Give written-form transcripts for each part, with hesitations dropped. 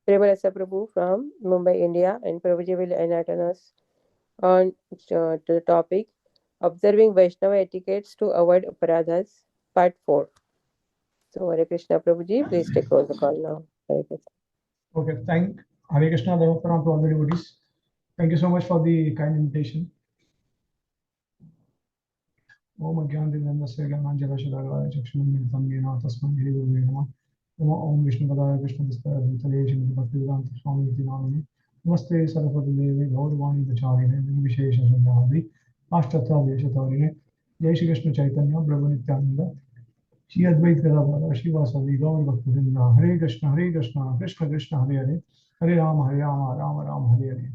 Premalasa Prabhu from Mumbai, India, and Prabhuji will enlighten us on to the topic Observing Vaishnava Etiquettes to Avoid Aparadhas, Part 4. So, Hare Krishna Prabhuji, please take over the call now. Hare Krishna. Okay, thank Hare Krishna Dhammaparam to all the devotees. Thank you so much for the kind invitation. Om Ajnanandasya Gyananjalashadagaya Chakshunamritam Yena Tasmai Shri Gurave Namah. Om Vishnu Padaya Krishna Vistaya Bhutale Shrimati Bhaktivedanta Swami Iti Namine. Namaste Saraswati Devi Gaudavani Dacharine Nirvishesha Sanyadi Ashtatha Deshatarine. Jai Shri Krishna Chaitanya Prabhu Nityananda Shri Advait Gadadhara Shivasadi Gaur Bhaktivinoda Hare Krishna Krishna Krishna Hare Hare Hare Rama Rama Rama Hare Hare.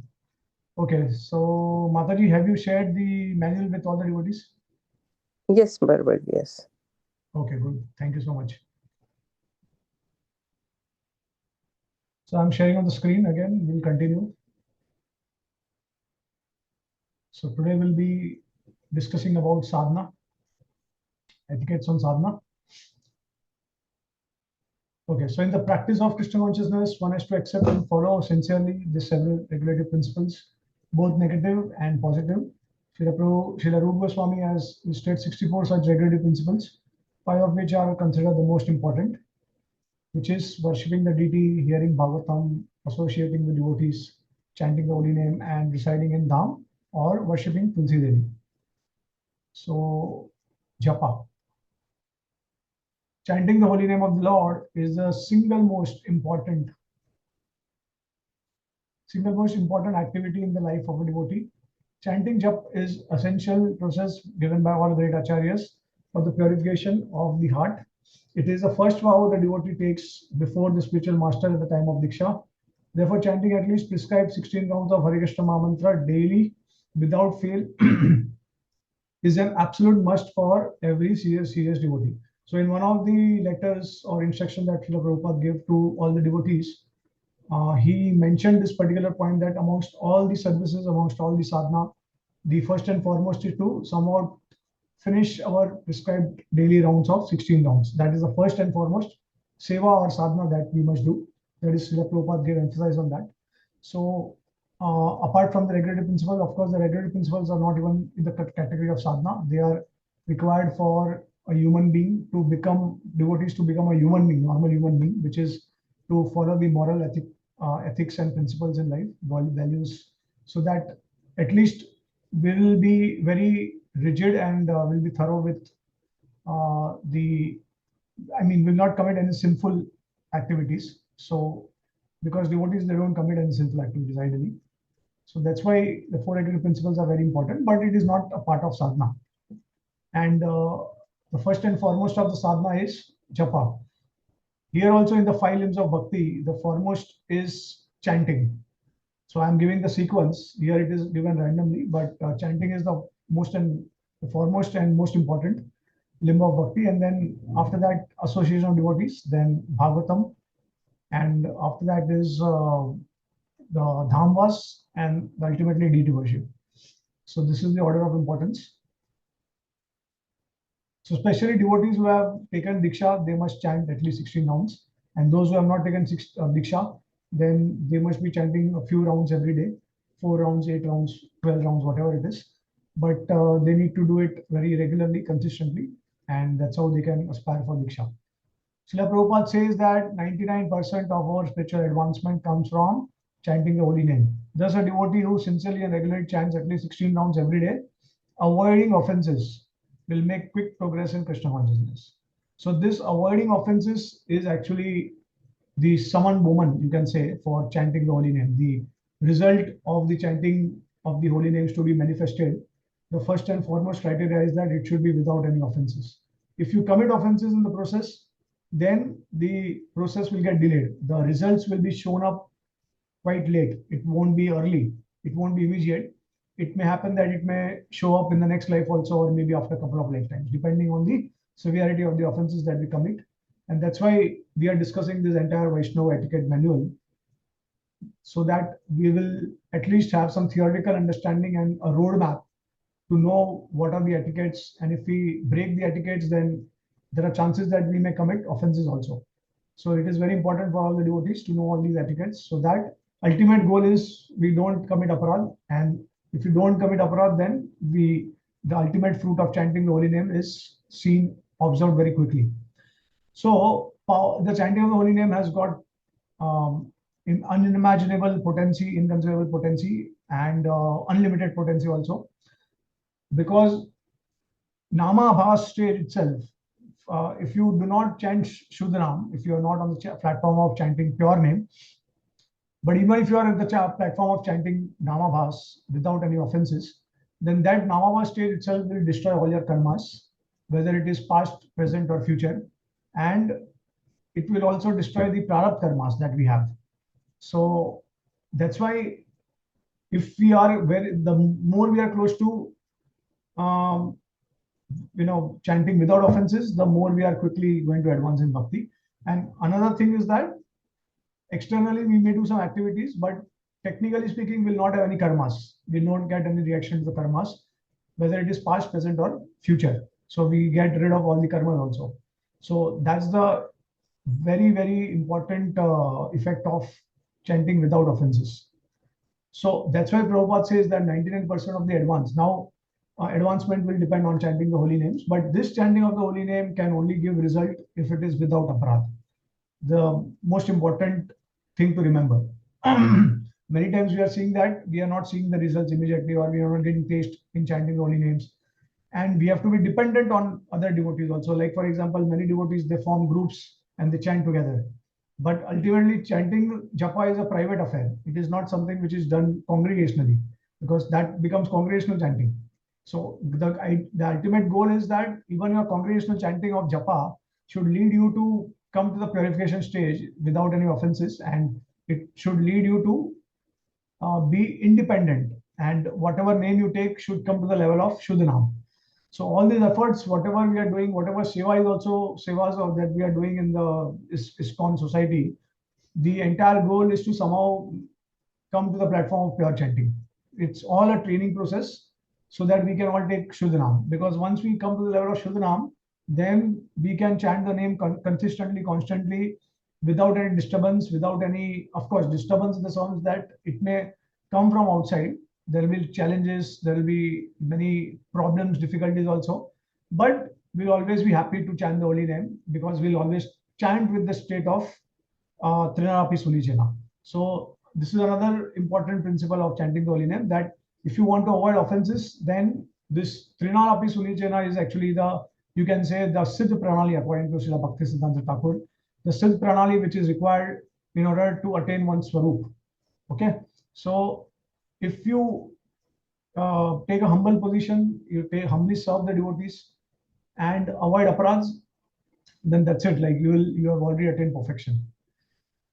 Okay, so Mataji, have you shared the manual with all the devotees? Yes, Barbara, yes. Okay, good. Thank you so much. So I'm sharing on the screen again. We'll continue. So today we'll be discussing about sadhana, etiquettes on sadhana. Okay, so in the practice of Krishna consciousness, one has to accept and follow sincerely the several regulative principles, both negative and positive. Srila Rupa Goswami has listed 64 such regulative principles, 5 of which are considered the most important, which is worshipping the deity, hearing Bhagavatam, associating with devotees, chanting the holy name, and residing in Dham, or worshipping Tulsi Devi. So, japa. Chanting the holy name of the Lord is the single most important activity in the life of a devotee. Chanting jap is essential process given by all great acharyas for the purification of the heart. It is the first vow the devotee takes before the spiritual master at the time of Diksha. Therefore, chanting at least prescribed 16 rounds of Hare Krishna Mahamantra daily without fail is an absolute must for every serious devotee. So, in one of the letters or instruction that Srila Prabhupada gave to all the devotees, he mentioned this particular point that amongst all the services, amongst all the sadhana, the first and foremost is to somewhat finish our prescribed daily rounds of 16 rounds. That is the first and foremost seva or sadhana that we must do. That is Srila Prabhupada gave emphasis on that. So apart from the regulative principles, of course, the regulative principles are not even in the category of sadhana. They are required for a human being to become devotees, to become a human being, normal human being, which is to follow the moral ethics and principles in life, values, so that at least we will be very rigid and will be thorough with will not commit any sinful activities. So, because devotees, they don't commit any sinful activities ideally. So that's why the 4 regulative principles are very important, but it is not a part of sadhana. And the first and foremost of the sadhana is japa. Here also in the 5 limbs of bhakti, the foremost is chanting. So I'm giving the sequence. Here it is given randomly, but chanting is the foremost and most important limb of bhakti. And then after that, association of devotees, then Bhagavatam. And after that is the dhamvas and ultimately deity worship. So this is the order of importance. So especially devotees who have taken Diksha, they must chant at least 16 rounds. And those who have not taken Diksha, then they must be chanting a few rounds every day, 4 rounds, 8 rounds, 12 rounds, whatever it is. But they need to do it very regularly, consistently, and that's how they can aspire for Diksha. Srila Prabhupada says that 99% of our spiritual advancement comes from chanting the holy name. Thus, a devotee who sincerely and regularly chants at least 16 rounds every day, avoiding offenses, will make quick progress in Krishna consciousness. So this avoiding offenses is actually the summon woman, you can say, for chanting the holy name. The result of the chanting of the holy names to be manifested, the first and foremost criteria is that it should be without any offenses. If you commit offenses in the process, then the process will get delayed. The results will be shown up quite late. It won't be early. It won't be immediate. It may happen that it may show up in the next life also, or maybe after a couple of lifetimes, depending on the severity of the offenses that we commit. And that's why we are discussing this entire Vaishnava etiquette manual, so that we will at least have some theoretical understanding and a roadmap to know what are the etiquettes. And if we break the etiquettes, then there are chances that we may commit offenses also. So it is very important for all the devotees to know all these etiquettes, so that ultimate goal is we don't commit aparadh. And if you don't commit aparadh, then the ultimate fruit of chanting the holy name is seen, observed very quickly. So the chanting of the holy name has got unimaginable potency, inconceivable potency, and unlimited potency also, because Nama Bhas state itself, if you do not chant Shudhanam, if you are not on the platform of chanting pure name, but even if you are at the platform of chanting Namabhas without any offenses, then that Namabhas state itself will destroy all your karmas, whether it is past, present, or future. And it will also destroy the prarabdha karmas that we have. So that's why if we are very, the more we are close to um, chanting without offenses, the more we are quickly going to advance in bhakti. And another thing is that externally we may do some activities, but technically speaking, we'll not have any karmas. We don't get any reaction to the karmas, whether it is past, present, or future. So we get rid of all the karmas also. So that's the very, very important effect of chanting without offenses. So that's why Prabhupada says that 99% of the advancement will depend on chanting the holy names. But this chanting of the holy name can only give result if it is without aparadh. The most important thing to remember. Many times we are seeing that we are not seeing the results immediately, or we are not getting taste in chanting the holy names. And we have to be dependent on other devotees also. Like, for example, many devotees, they form groups and they chant together. But ultimately, chanting japa is a private affair. It is not something which is done congregationally, because that becomes congregational chanting. So the ultimate goal is that even your congregational chanting of japa should lead you to come to the purification stage without any offenses, and it should lead you to be independent, and whatever name you take should come to the level of Shuddhanam. So all these efforts, whatever we are doing, whatever seva is also sevas that we are doing in the ISKCON society, the entire goal is to somehow come to the platform of pure chanting. It's all a training process so that we can all take Shuddhanam. Because once we come to the level of Shuddhanam, then we can chant the name consistently, constantly, without any disturbance, without any, of course, disturbance in the sense that it may come from outside. There will be challenges, there will be many problems, difficulties also. But we'll always be happy to chant the holy name, because we'll always chant with the state of Trinarapi Sulichena. So this is another important principle of chanting the holy name, that if you want to avoid offenses, then this Trinarapi Sulichena is actually the, you can say, the Siddh Pranali, according to Srila Bhakti Siddhanta Thakur, the Siddh Pranali which is required in order to attain one's Swarup. Okay, so if you take a humble position, you humbly serve the devotees and avoid aparadhs, then that's it. Like you have already attained perfection.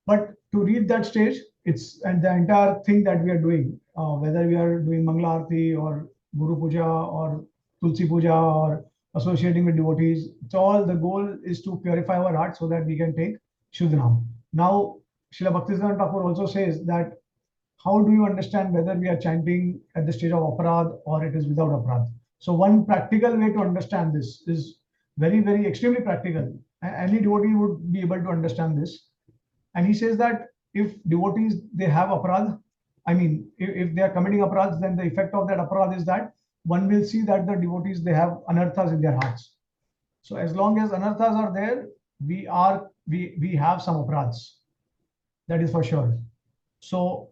But to reach that stage, it's, and the entire thing that we are doing, whether we are doing Mangala Aarti or Guru Puja or Tulsi Puja or associating with devotees, it's all, the goal is to purify our heart so that we can take Shuddhanam. Now, Srila Bhaktisiddhanta Thakur also says that how do you understand whether we are chanting at the stage of aparadh or it is without aparadh? So one practical way to understand this is very, very extremely practical. Any devotee would be able to understand this. And he says that if devotees, they have aparadh, I mean, if they are committing aparadhs, then the effect of that aparadh is that one will see that the devotees, they have anarthas in their hearts. So as long as anarthas are there, we have some aparadhs. That is for sure. So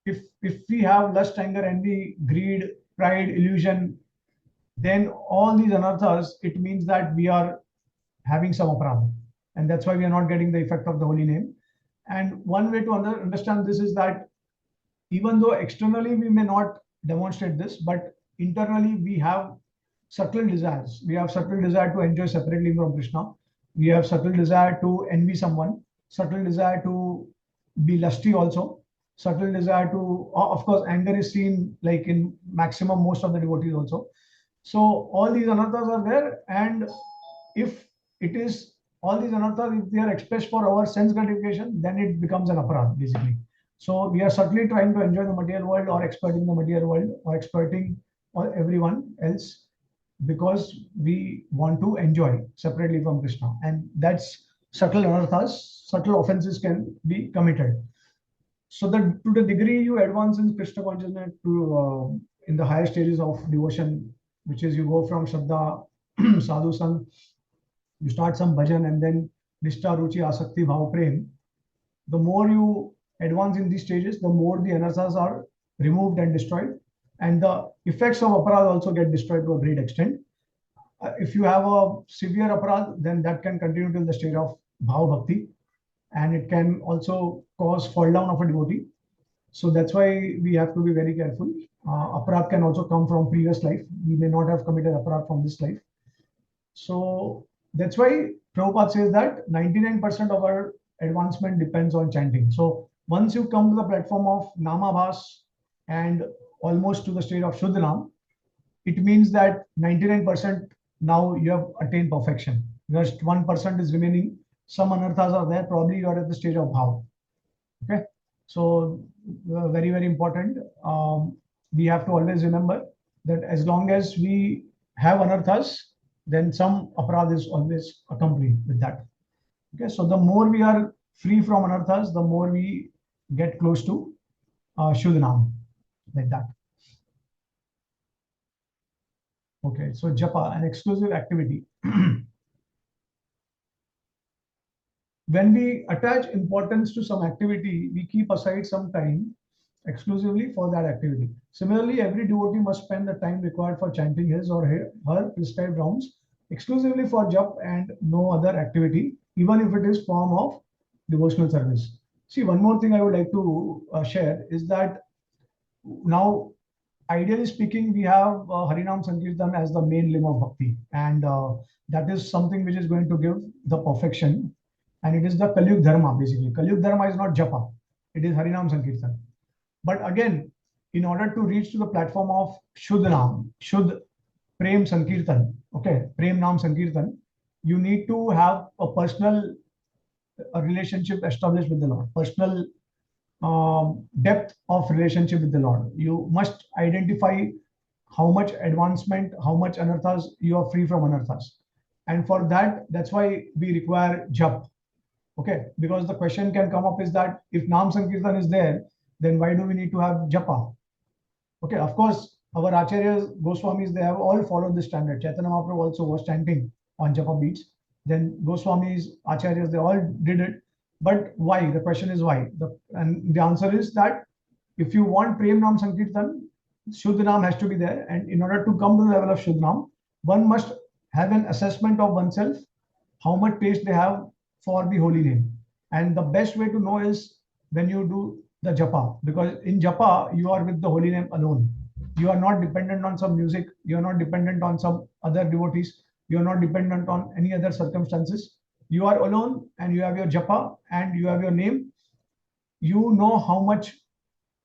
if we have lust, anger, envy, greed, pride, illusion, then all these anarthas, it means that we are having some aparadha, and that's why we are not getting the effect of the holy name. And one way to understand this is that even though externally we may not demonstrate this, but internally we have subtle desires. We have subtle desire to enjoy separately from Krishna. We have subtle desire to envy someone, subtle desire to be lusty also, subtle desire to, of course, anger is seen like in maximum most of the devotees also. So all these anarthas are there, and if it is all these anarthas, if they are expressed for our sense gratification, then it becomes an aparadh basically. So we are certainly trying to enjoy the material world or exploiting the material world or exploiting everyone else because we want to enjoy separately from Krishna. And that's subtle anarthas, subtle offenses can be committed. So that to the degree you advance in Krishna consciousness to in the higher stages of devotion, which is you go from Shraddha, Sadhu Sang, you start some bhajan and then Nishtha, Ruchi, Asakti, Bhav, Prem. The more you advance in these stages, the more the anarthas are removed and destroyed, and the effects of aparadh also get destroyed to a great extent. If you have a severe aparadh, then that can continue till the stage of bhav bhakti, and it can also cause fall down of a devotee. So that's why we have to be very careful. Aparadh can also come from previous life. We may not have committed aparadh from this life. So that's why Prabhupada says that 99% of our advancement depends on chanting. So once you come to the platform of Namabhas and almost to the state of Shuddhanam, it means that 99% now you have attained perfection. Just 1% is remaining. Some anarthas are there. Probably you are at the stage of bhav. Okay. So very, very important. We have to always remember that as long as we have anarthas, then some aparadh is always accompanied with that. Okay. So the more we are free from anarthas, the more we get close to Shuddhanam, like that. Okay. So japa, an exclusive activity. When we attach importance to some activity, we keep aside some time exclusively for that activity. Similarly, every devotee must spend the time required for chanting his or her prescribed rounds exclusively for jap and no other activity, even if it is form of devotional service. See, one more thing I would like to share is that now, ideally speaking, we have Harinam Sankirtan as the main limb of bhakti, and that is something which is going to give the perfection, and it is the Kalyug Dharma basically. Kalyug Dharma is not japa, it is Harinam Sankirtan. But again, in order to reach to the platform of Shuddh Nam, Shuddh Prem Sankirtan, okay, Prem Nam Sankirtan, you need to have a personal relationship established with the Lord, personal depth of relationship with the Lord. You must identify how much advancement, how much anarthas you are free from anarthas. And for that, that's why we require jap. Okay, because the question can come up is that if Nam Sankirtan is there, then why do we need to have japa? Okay, of course, our acharyas, Goswamis, they have all followed this standard. Chaitanya Mahaprabhu also was chanting on japa beats. Then Goswamis, acharyas, they all did it. But why? The question is why. And the answer is that if you want Prem Nam Sankirtan, Shuddh Nam has to be there. And in order to come to the level of Shuddh Nam, one must have an assessment of oneself, how much taste they have for the holy name. And the best way to know is when you do the japa, because in japa, you are with the holy name alone. You are not dependent on some music, you are not dependent on some other devotees, you are not dependent on any other circumstances. You are alone and you have your japa and you have your name. You know how much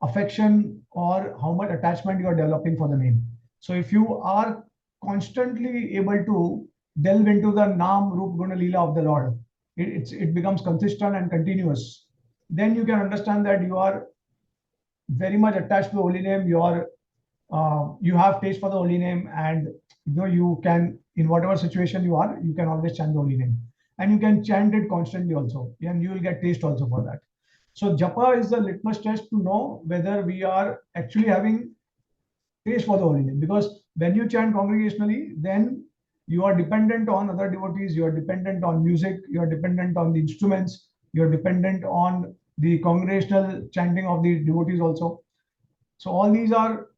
affection or how much attachment you are developing for the name. So if you are constantly able to delve into the Nam Rup Guna Leela of the Lord, it becomes consistent and continuous. Then you can understand that you are very much attached to the holy name. You have taste for the holy name, and you can, in whatever situation you are, you can always chant the holy name, and you can chant it constantly also, and you will get taste also for that. So japa is the litmus test to know whether we are actually having taste for the holy name. Because when you chant congregationally, then you are dependent on other devotees, you are dependent on music, you are dependent on the instruments, you are dependent on the congregational chanting of the devotees also. So all these are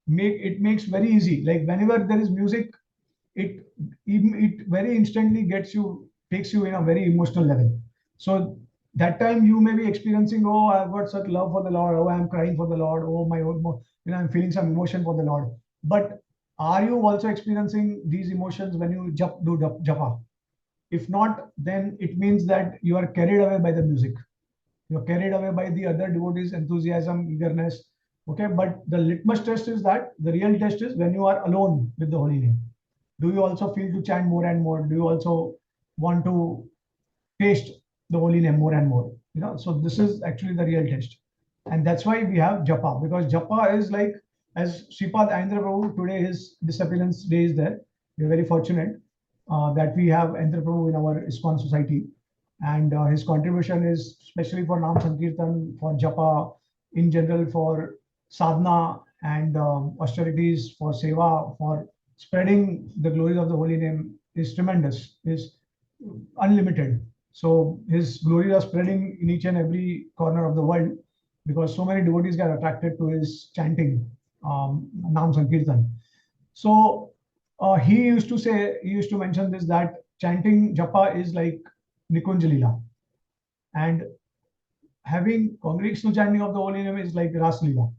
makes very easy. Like whenever there is music, it it very instantly takes you in a very emotional level. So that time you may be experiencing, oh, I've got such love for the Lord, oh, I'm crying for the Lord, oh my, I'm feeling some emotion for the Lord. But are you also experiencing these emotions when you do japa? If not, then it means that you are carried away by the music. You're carried away by the other devotees' enthusiasm, eagerness. Okay, but the litmus test is that the real test is when you are alone with the holy name. Do you also feel to chant more and more? Do you also want to taste the holy name more and more? So this is actually the real test. And that's why we have japa, because japa is like, as Sripad Ayendra Prabhu, today his disappearance day is there. We're very fortunate that we have Ayendra Prabhu in our ISKCON society. and his contribution is especially for Nam Sankirtan, for Japa, in general for sadhana and austerities, for seva, for spreading the glories of the holy name is tremendous, is unlimited. So his glories are spreading in each and every corner of the world because so many devotees get attracted to his chanting, Nam Sankirtan. So he used to mention this, that chanting japa is like Nikunj Leela, and having congregational chanting of the holy name is like Ras Leela.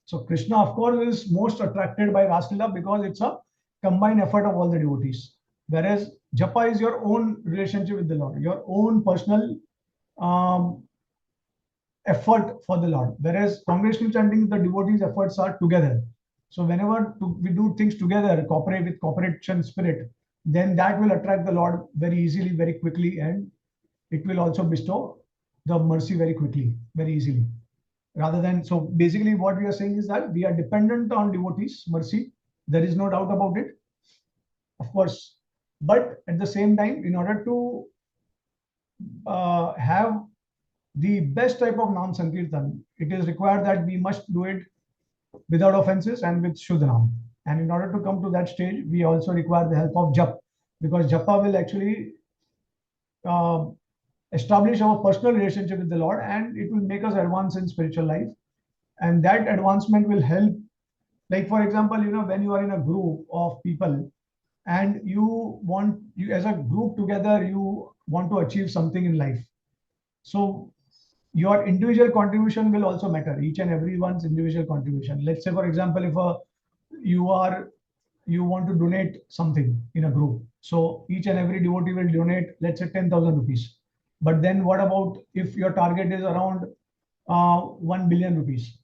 So Krishna, of course, is most attracted by Ras Leela because it's a combined effort of all the devotees. Whereas japa is your own relationship with the Lord, your own personal um, effort for the Lord. Whereas congregational chanting, the devotees' efforts are together. So whenever we do things together, cooperate with cooperation spirit, then that will attract the Lord very easily, very quickly, and it will also bestow the mercy very quickly, very easily. Rather than, so basically what we are saying is that we are dependent on devotees' mercy. There is no doubt about it, of course. But at the same time, in order to have the best type of Nam Sankirtan, it is required that we must do it without offenses and with Shudhanam. And in order to come to that stage, we also require the help of Jap, because Japa will actually uh, establish our personal relationship with the Lord, and it will make us advance in spiritual life. And that advancement will help, like for example, when you are in a group of people and you as a group together, you want to achieve something in life. So your individual contribution will also matter, each and everyone's individual contribution. Let's say, for example, if you are you want to donate something in a group, so each and every devotee will donate, let's say, 10,000 rupees. But then what about if your target is around 1 billion rupees?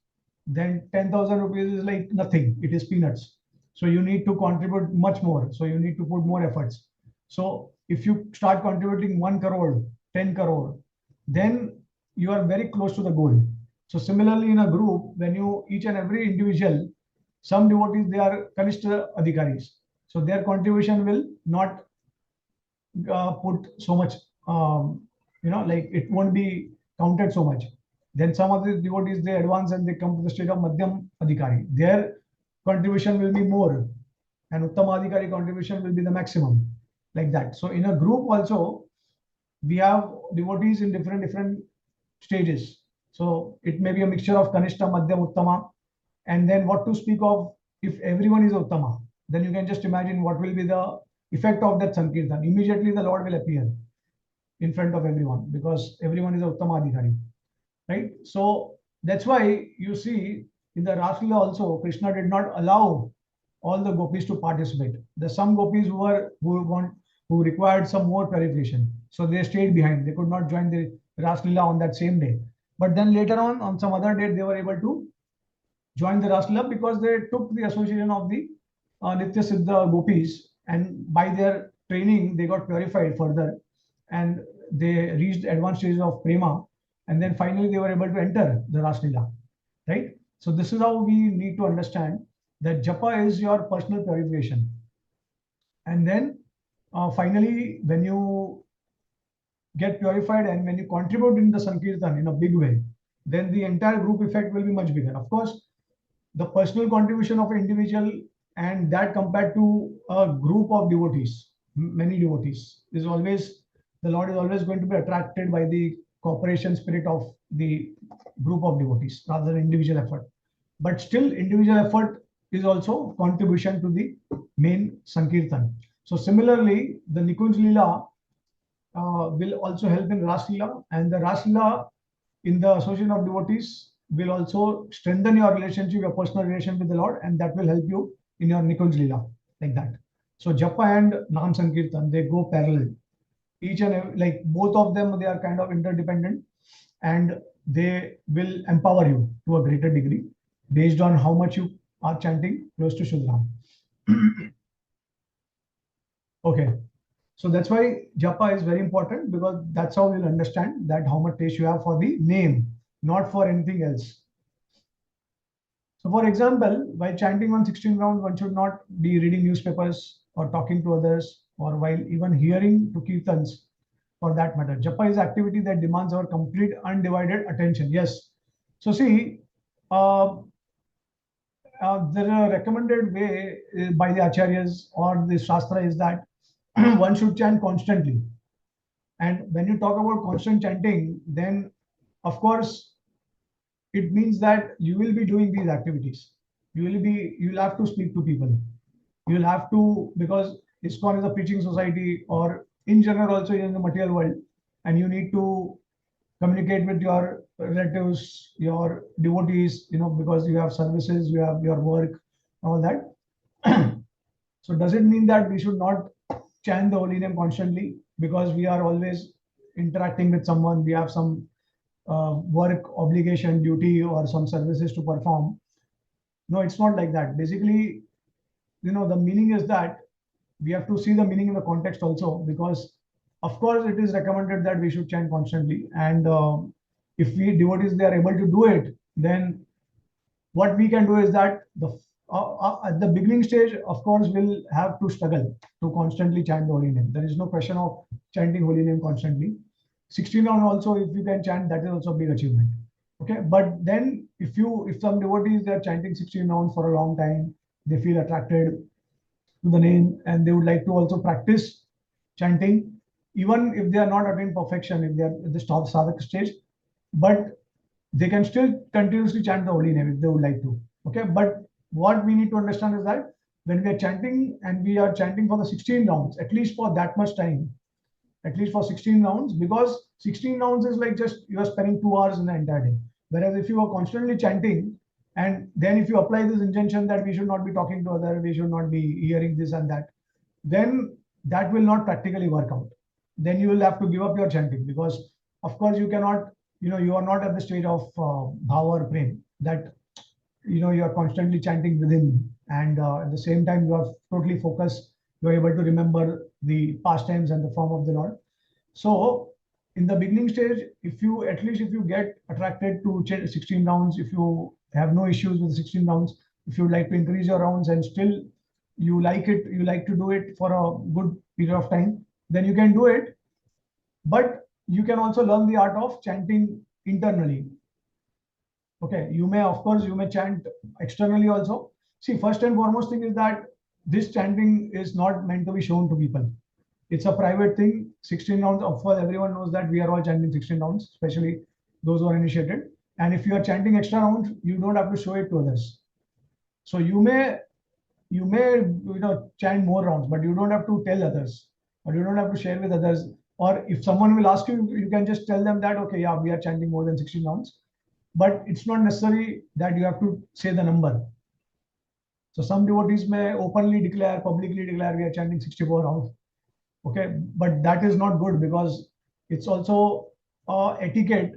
Then 10,000 rupees is like nothing, it is peanuts. So you need to contribute much more, so you need to put more efforts. So if you start contributing 1 crore, 10 crore, then you are very close to the goal. So similarly, in a group, when you each and every individual, some devotees, they are Kanishta Adhikaris, so their contribution will not put so much, like it won't be counted so much. Then some of the devotees, they advance and they come to the state of Madhyam Adhikari. Their contribution will be more, and Uttama Adhikari contribution will be the maximum, like that. So in a group also, we have devotees in different stages. So it may be a mixture of Kanishta, Madhyam, Uttama, and then what to speak of if everyone is Uttama, then you can just imagine what will be the effect of that Sankirtan. Immediately the Lord will appear in front of everyone because everyone is a Uttama Adhikari, right? So that's why you see in the Raslila also, Krishna did not allow all the gopis to participate. There's some gopis who required some more purification, so they stayed behind. They could not join the Raslila on that same day. But then later on some other day, they were able to join the Raslila because they took the association of the Nitya Siddha gopis, and by their training, they got purified further, and they reached advanced stages of prema, and then finally they were able to enter the Raslila, right? So this is how we need to understand that japa is your personal purification, and then finally, when you get purified and when you contribute in the Sankirtan in a big way, then the entire group effect will be much bigger. Of course, the personal contribution of an individual and that compared to a group of devotees, many devotees, is always, the Lord is always going to be attracted by the cooperation spirit of the group of devotees rather than individual effort. But still, individual effort is also contribution to the main Sankirtan. So similarly, the Nikunj Leela will also help in Ras Leela, and the Ras Leela in the association of devotees will also strengthen your relationship, your personal relation with the Lord, and that will help you in your Nikunj Leela, like that. So Japa and Nam Sankirtan, they go parallel. Each and every, like both of them, they are kind of interdependent, and they will empower you to a greater degree based on how much you are chanting close to Shudram. Okay. So that's why japa is very important, because that's how you'll understand that how much taste you have for the name, not for anything else. So for example, while chanting on 16 rounds, one should not be reading newspapers or talking to others, or while even hearing to kirtans for that matter. Japa is activity that demands our complete undivided attention. Yes. So see, uh, the recommended way by the acharyas or the shastra is that one should chant constantly. And when you talk about constant chanting, then of course it means that you will be doing these activities. You'll have to speak to people. You'll have to, because ISKCON is a preaching society, or in general also in the material world, and you need to communicate with your relatives, your devotees, because you have services, you have your work, all that. So does it mean that we should not chant the holy name constantly because we are always interacting with someone, we have some work obligation, duty, or some services to perform? No, it's not like that. Basically, the meaning is that we have to see the meaning in the context also, because of course it is recommended that we should chant constantly, and if we devotees they are able to do it, then what we can do is that at the beginning stage, of course, we'll have to struggle to constantly chant the holy name. There is no question of chanting holy name constantly. 16 round also, if you can chant, that is also a big achievement. Okay, but then if some devotees they are chanting 16 rounds for a long time, they feel attracted to the name and they would like to also practice chanting, even if they are not attained perfection, if they are at the sadhaka stage, but they can still continuously chant the holy name if they would like to. Okay, but what we need to understand is that when we are chanting and we are chanting for the 16 rounds, at least for that much time, at least for 16 rounds, because 16 rounds is like just you are spending 2 hours in the entire day. Whereas if you are constantly chanting, and then if you apply this intention that we should not be talking to other, we should not be hearing this and that, then that will not practically work out. Then you will have to give up your chanting, because of course you cannot, you are not at the stage of bhava or prem that you are constantly chanting within, and at the same time you are totally focused, you are able to remember the pastimes and the form of the Lord. So in the beginning stage, if you at least if you get attracted to 16 rounds, if you have no issues with 16 rounds, if you would like to increase your rounds and still you like it, you like to do it for a good period of time, then you can do it. But you can also learn the art of chanting internally. Okay, you may, of course, you may chant externally also. See, first and foremost thing is that this chanting is not meant to be shown to people. It's a private thing. 16 rounds, of course, everyone knows that we are all chanting 16 rounds, especially those who are initiated. And if you are chanting extra rounds, you don't have to show it to others. So you may chant more rounds, but you don't have to tell others, or you don't have to share with others. Or if someone will ask you, you can just tell them that, okay, yeah, we are chanting more than 16 rounds, but it's not necessary that you have to say the number. So some devotees may openly declare, publicly declare, we are chanting 64 rounds. Okay, but that is not good, because it's also etiquette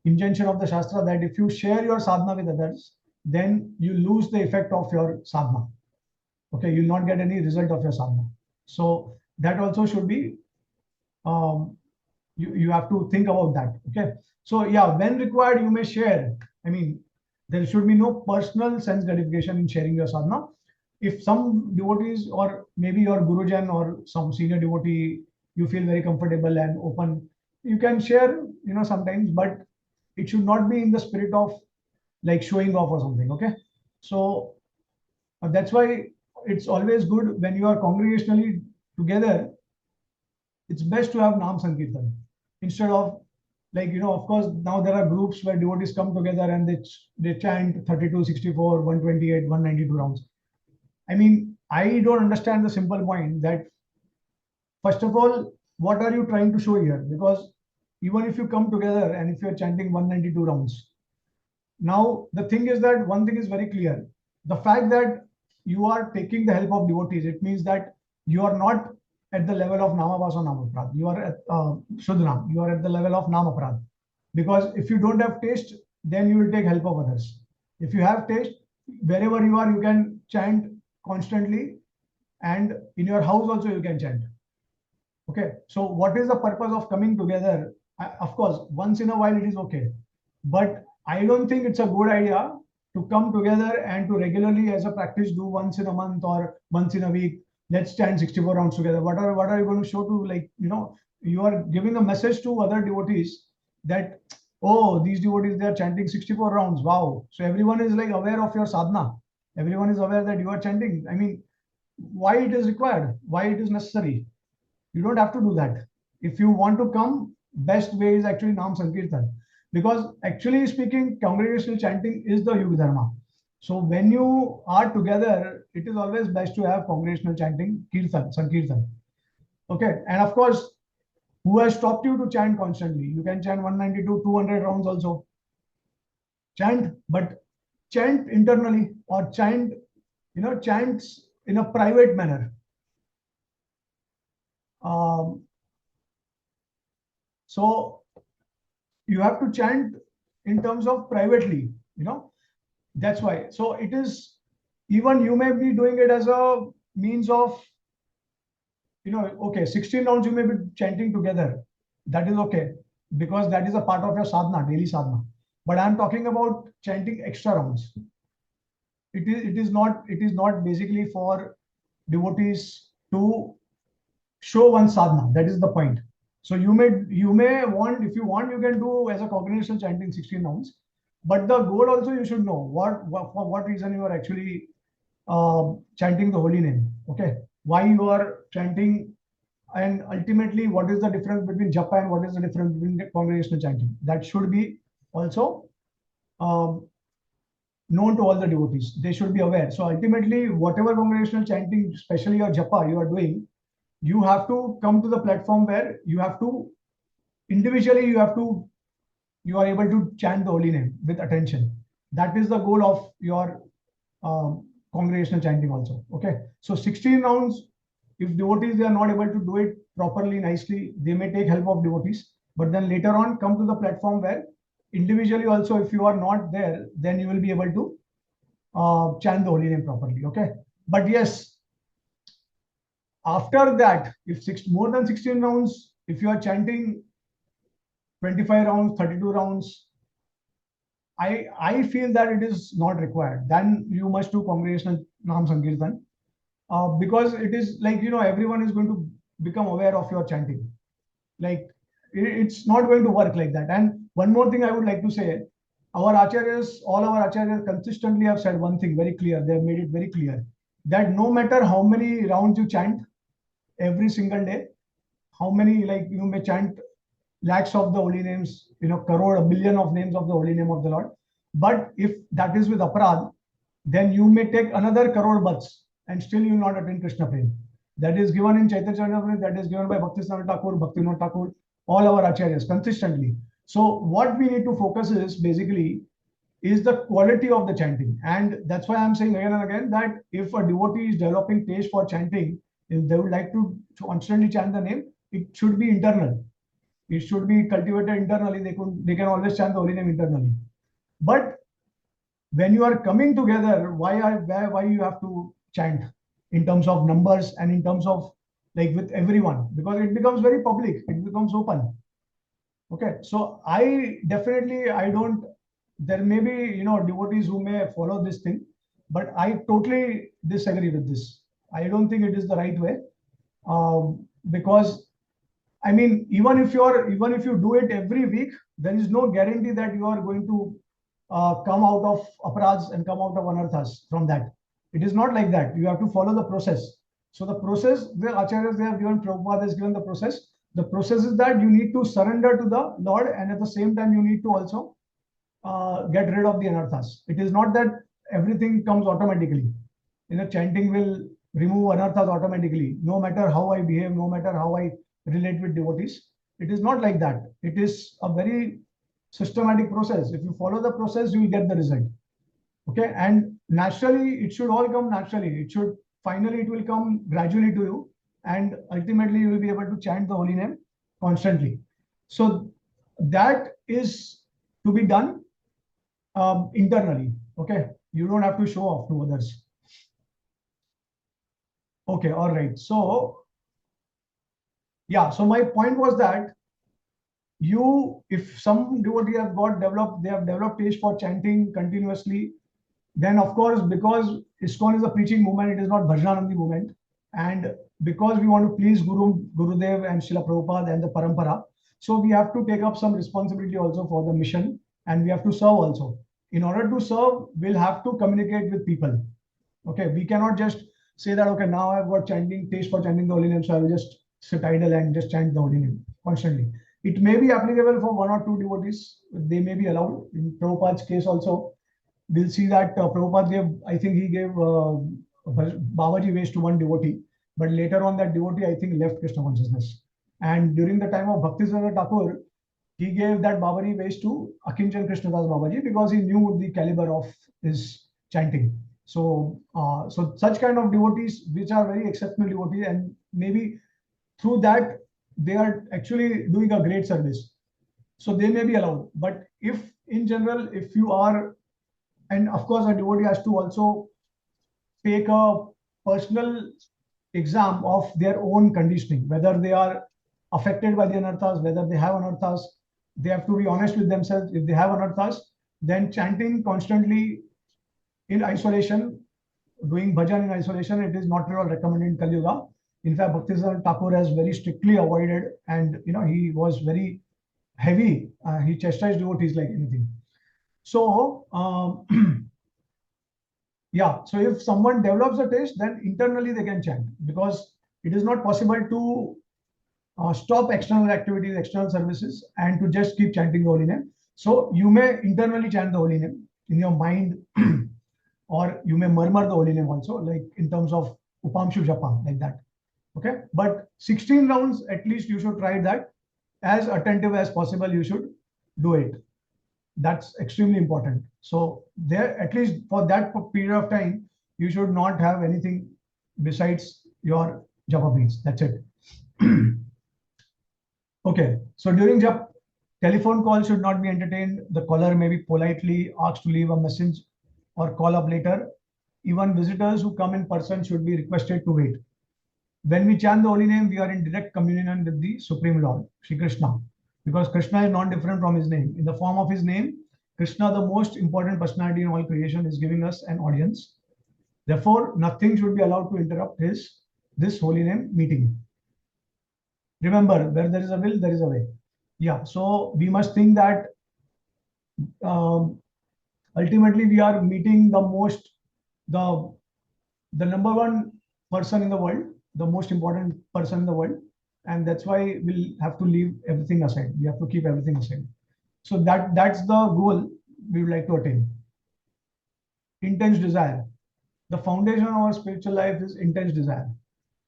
injunction of the shastra that if you share your sadhana with others, then you lose the effect of your sadhana. Okay, you'll not get any result of your sadhana. So that also should be, um, you have to think about that. Okay, so yeah, when required you may share. I mean, there should be no personal sense gratification in sharing your sadhana. If some devotees, or maybe your gurujan or some senior devotee, you feel very comfortable and open, you can share, sometimes, but it should not be in the spirit of like showing off or something. Okay, so that's why it's always good when you are congregationally together. It's best to have Nam Sankirtan instead of, like, of course, now there are groups where devotees come together and they chant 32, 64, 128, 192 rounds. I mean, I don't understand the simple point that, first of all, what are you trying to show here? Because even if you come together and if you're chanting 192 rounds, now the thing is that one thing is very clear. The fact that you are taking the help of devotees, it means that you are not at the level of Namavas or Namaprad. You are at Shudram. You are at the level of Namaprad. Because if you don't have taste, then you will take help of others. If you have taste, wherever you are, you can chant constantly, and in your house also you can chant. Okay, so what is the purpose of coming together? Of course, once in a while it is okay, but I don't think it's a good idea to come together and to regularly, as a practice, do once in a month or once in a week. Let's chant 64 rounds together. What are you going to show to, like, you are giving a message to other devotees that, oh, these devotees, they are chanting 64 rounds. Wow. So everyone is like aware of your sadhana. Everyone is aware that you are chanting. I mean, why it is required? Why it is necessary? You don't have to do that. If you want to come, best way is actually Nam Sankirtan. Because actually speaking, congregational chanting is the Yuga Dharma. So when you are together, it is always best to have congregational chanting, Kirtan, Sankirtan. Okay. And of course, who has stopped you to chant constantly? You can chant 192, 200 rounds also. Chant, but chant internally or chant, chants in a private manner. Um, so you have to chant in terms of privately, that's why. So it is, even you may be doing it as a means of, okay, 16 rounds you may be chanting together. That is okay, because that is a part of your sadhana, daily sadhana. But I'm talking about chanting extra rounds. It is not basically for devotees to show one sadhana. That is the point. So you may want, if you want, you can do as a congregational chanting 16 rounds. But the goal also you should know what for what reason you are actually chanting the holy name. Okay, why you are chanting, and ultimately what is the difference between japa and what is the difference between congregational chanting. That should be also um, known to all the devotees. They should be aware. So ultimately, whatever congregational chanting, especially your japa you are doing, you have to come to the platform where you have to individually you are able to chant the holy name with attention. That is the goal of your congregational chanting also. Okay, so 16 rounds, if devotees they are not able to do it properly, nicely, they may take help of devotees, but then later on come to the platform where individually also, if you are not there, then you will be able to chant the holy name properly. Okay, but yes, after that, if more than 16 rounds, if you are chanting 25 rounds, 32 rounds, I feel that it is not required. Then you must do congregational Nam Sankirtan, because it is like, everyone is going to become aware of your chanting. Like, it's not going to work like that. And one more thing I would like to say, all our acharyas consistently have said one thing very clear. They have made it very clear that no matter how many rounds you chant every single day, how many, like, you may chant lakhs of the holy names, crore, a billion of names of the holy name of the Lord. But if that is with Aparadh, then you may take another crore births and still you will not attain Krishna Prem. That is given in Chaitanya Charitamrita, that is given by Bhakti-Siddhanta Thakur, Bhaktivinoda Thakur, all our acharyas consistently. So what we need to focus is basically is the quality of the chanting. And that's why I'm saying again and again that if a devotee is developing taste for chanting, if they would like to constantly chant the name, it should be internal. It should be cultivated internally. They can always chant the holy name internally. But when you are coming together, why you have to chant in terms of numbers and in terms of, like, with everyone, because it becomes very public, it becomes open. Okay, so I don't. There may be, devotees who may follow this thing, but I totally disagree with this. I don't think it is the right way, because I mean, even if you do it every week, there is no guarantee that you are going to come out of aparadhs and come out of anarthas from that. It is not like that. You have to follow the process. So the process, the acharyas they have given, Prabhupada has given the process. The process is that you need to surrender to the Lord, and at the same time you need to also get rid of the anarthas. It is not that everything comes automatically. Chanting will remove anarthas automatically, no matter how I behave, no matter how I relate with devotees. It is not like that. It is a very systematic process. If you follow the process, you will get the result. Okay, and naturally, it should all come naturally. It will come gradually to you, and ultimately, you will be able to chant the holy name constantly. So that is to be done internally. Okay, you don't have to show off to others. Okay, all right. So yeah, so my point was that if some devotee they have developed taste for chanting continuously, then of course, because ISKCON is a preaching movement, it is not Bhajananandi movement, and because we want to please Gurudev and Srila Prabhupada and the Parampara. So we have to take up some responsibility also for the mission, and we have to serve also. In order to serve, we'll have to communicate with people. Okay, we cannot just say that, okay, now I've got chanting taste for chanting the holy name, so I will just sit idle and just chant the holy name constantly. It may be applicable for one or two devotees. They may be allowed. In Prabhupada's case also, we'll see that Prabhupada gave, I think he gave Babaji ways to one devotee, but later on that devotee, I think, left Krishna consciousness. And during the time of Bhaktisiddhanta Thakur, he gave that Babari ways to Akinchan Krishnadas Babaji because he knew the caliber of his chanting. So such kind of devotees, which are very exceptional devotees, and maybe through that they are actually doing a great service. So they may be allowed. But if in general, if you are, and of course, a devotee has to also take a personal exam of their own conditioning, whether they are affected by the anarthas, whether they have anarthas. They have to be honest with themselves. If they have anarthas, then chanting constantly in isolation, doing bhajan in isolation, it is not at all recommended in Kali Yuga. In fact, Bhaktisiddhanta Thakur has very strictly avoided, and he was very heavy. He chastised devotees like anything. So yeah, so if someone develops a taste, then internally they can chant, because it is not possible to stop external activities, external services, and to just keep chanting the holy name. So you may internally chant the holy name in your mind, or you may murmur the holy name also, like in terms of Upamshu Japa, like that. Okay, but 16 rounds at least you should try that. As attentive as possible, you should do it. That's extremely important. So there, at least for that period of time, you should not have anything besides your japa beads. That's it. Okay, so during jap, telephone call should not be entertained. The caller may be politely asked to leave a message or call up later. Even visitors who come in person should be requested to wait. When we chant the holy name, we are in direct communion with the Supreme Lord, Shri Krishna, because Krishna is not different from his name. In the form of his name, Krishna, the most important personality in all creation, is giving us an audience. Therefore, nothing should be allowed to interrupt this holy name meeting. Remember, where there is a will, there is a way. Yeah, so we must think that um, ultimately we are meeting the the number one person in the world, the most important person in the world, and that's why we'll have to leave everything aside. We have to keep everything aside. So that's the goal we would like to attain. Intense desire. The foundation of our spiritual life is intense desire.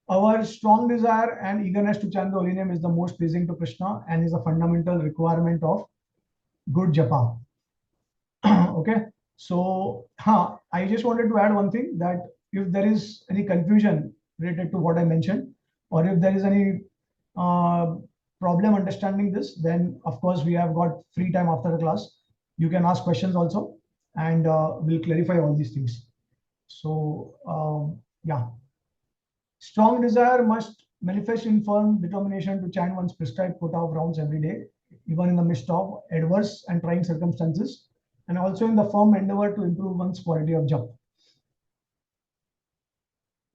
Our strong desire and eagerness to chant the holy name is the most pleasing to Krishna and is a fundamental requirement of good japa. Okay, so I just wanted to add one thing, that if there is any confusion related to what I mentioned, or if there is any uh, problem understanding this, then of course we have got free time after the class. You can ask questions also, and we'll clarify all these things. So yeah, strong desire must manifest in firm determination to chant one's prescribed quota of rounds every day, even in the midst of adverse and trying circumstances, and also in the firm endeavor to improve one's quality of japa.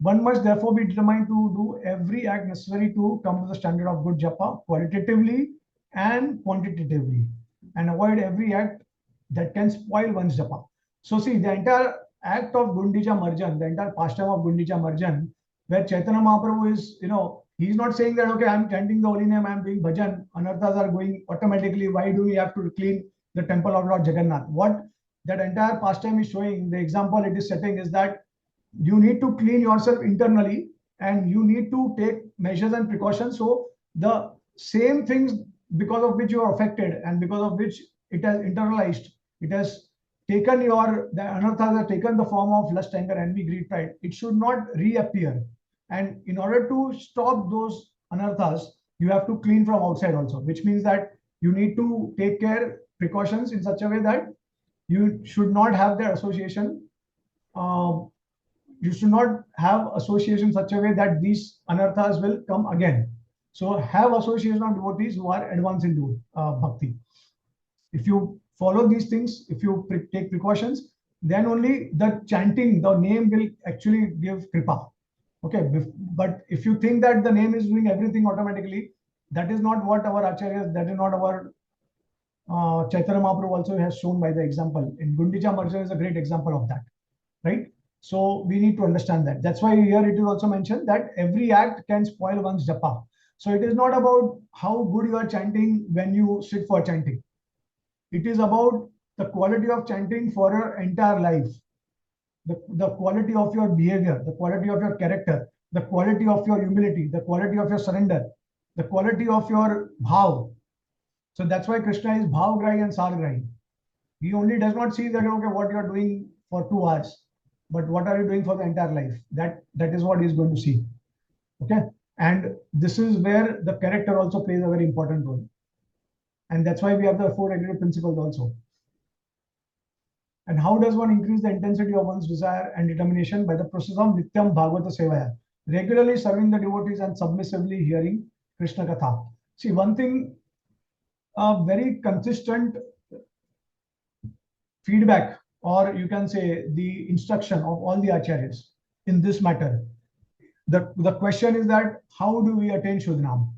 One must therefore be determined to do every act necessary to come to the standard of good japa, qualitatively and quantitatively, and avoid every act that can spoil one's japa. So see, the entire act of Gundicha Marjan, the entire pastime of Gundicha Marjan, where Chaitanya Mahaprabhu is, he's not saying that, okay, I'm chanting the holy name, I'm doing bhajan, anarthas are going automatically. Why do we have to clean the temple of Lord Jagannath? What that entire pastime is showing, the example it is setting, is that you need to clean yourself internally, and you need to take measures and precautions, so the same things because of which you are affected and because of which it has internalized, it has taken the anarthas have taken the form of lust, anger, envy, greed, pride, it should not reappear. And in order to stop those anarthas, you have to clean from outside also, which means that you need to take care precautions in such a way that you should not have their association. You should not have association in such a way that these anarthas will come again. So have association of devotees who are advanced into bhakti. If you follow these things, if you take precautions, then only the chanting, the name will actually give kripa. Okay, But if you think that the name is doing everything automatically, that is not what our acharyas, that is not our Chaitanya Mahaprabhu also has shown by the example. In Gundicha Marjan is a great example of that, right? So we need to understand that. That's why here it is also mentioned that every act can spoil one's japa. So it is not about how good you are chanting when you sit for chanting. It is about the quality of chanting for your entire life, the quality of your behavior, the quality of your character, the quality of your humility, the quality of your surrender, the quality of your bhav. So that's why Krishna is bhavgrahi and sargrahi. He only does not see that, okay, what you are doing for 2 hours, but what are you doing for the entire life? That is what he's going to see. Okay. And this is where the character also plays a very important role. And that's why we have the four regulative principles also. And how does one increase the intensity of one's desire and determination? By the process of Nityam Bhagavata Sevaya, regularly serving the devotees and submissively hearing Krishna Katha. See, one thing, very consistent feedback, or you can say the instruction of all the acharyas in this matter. The question is that how do we attain Shudhnam?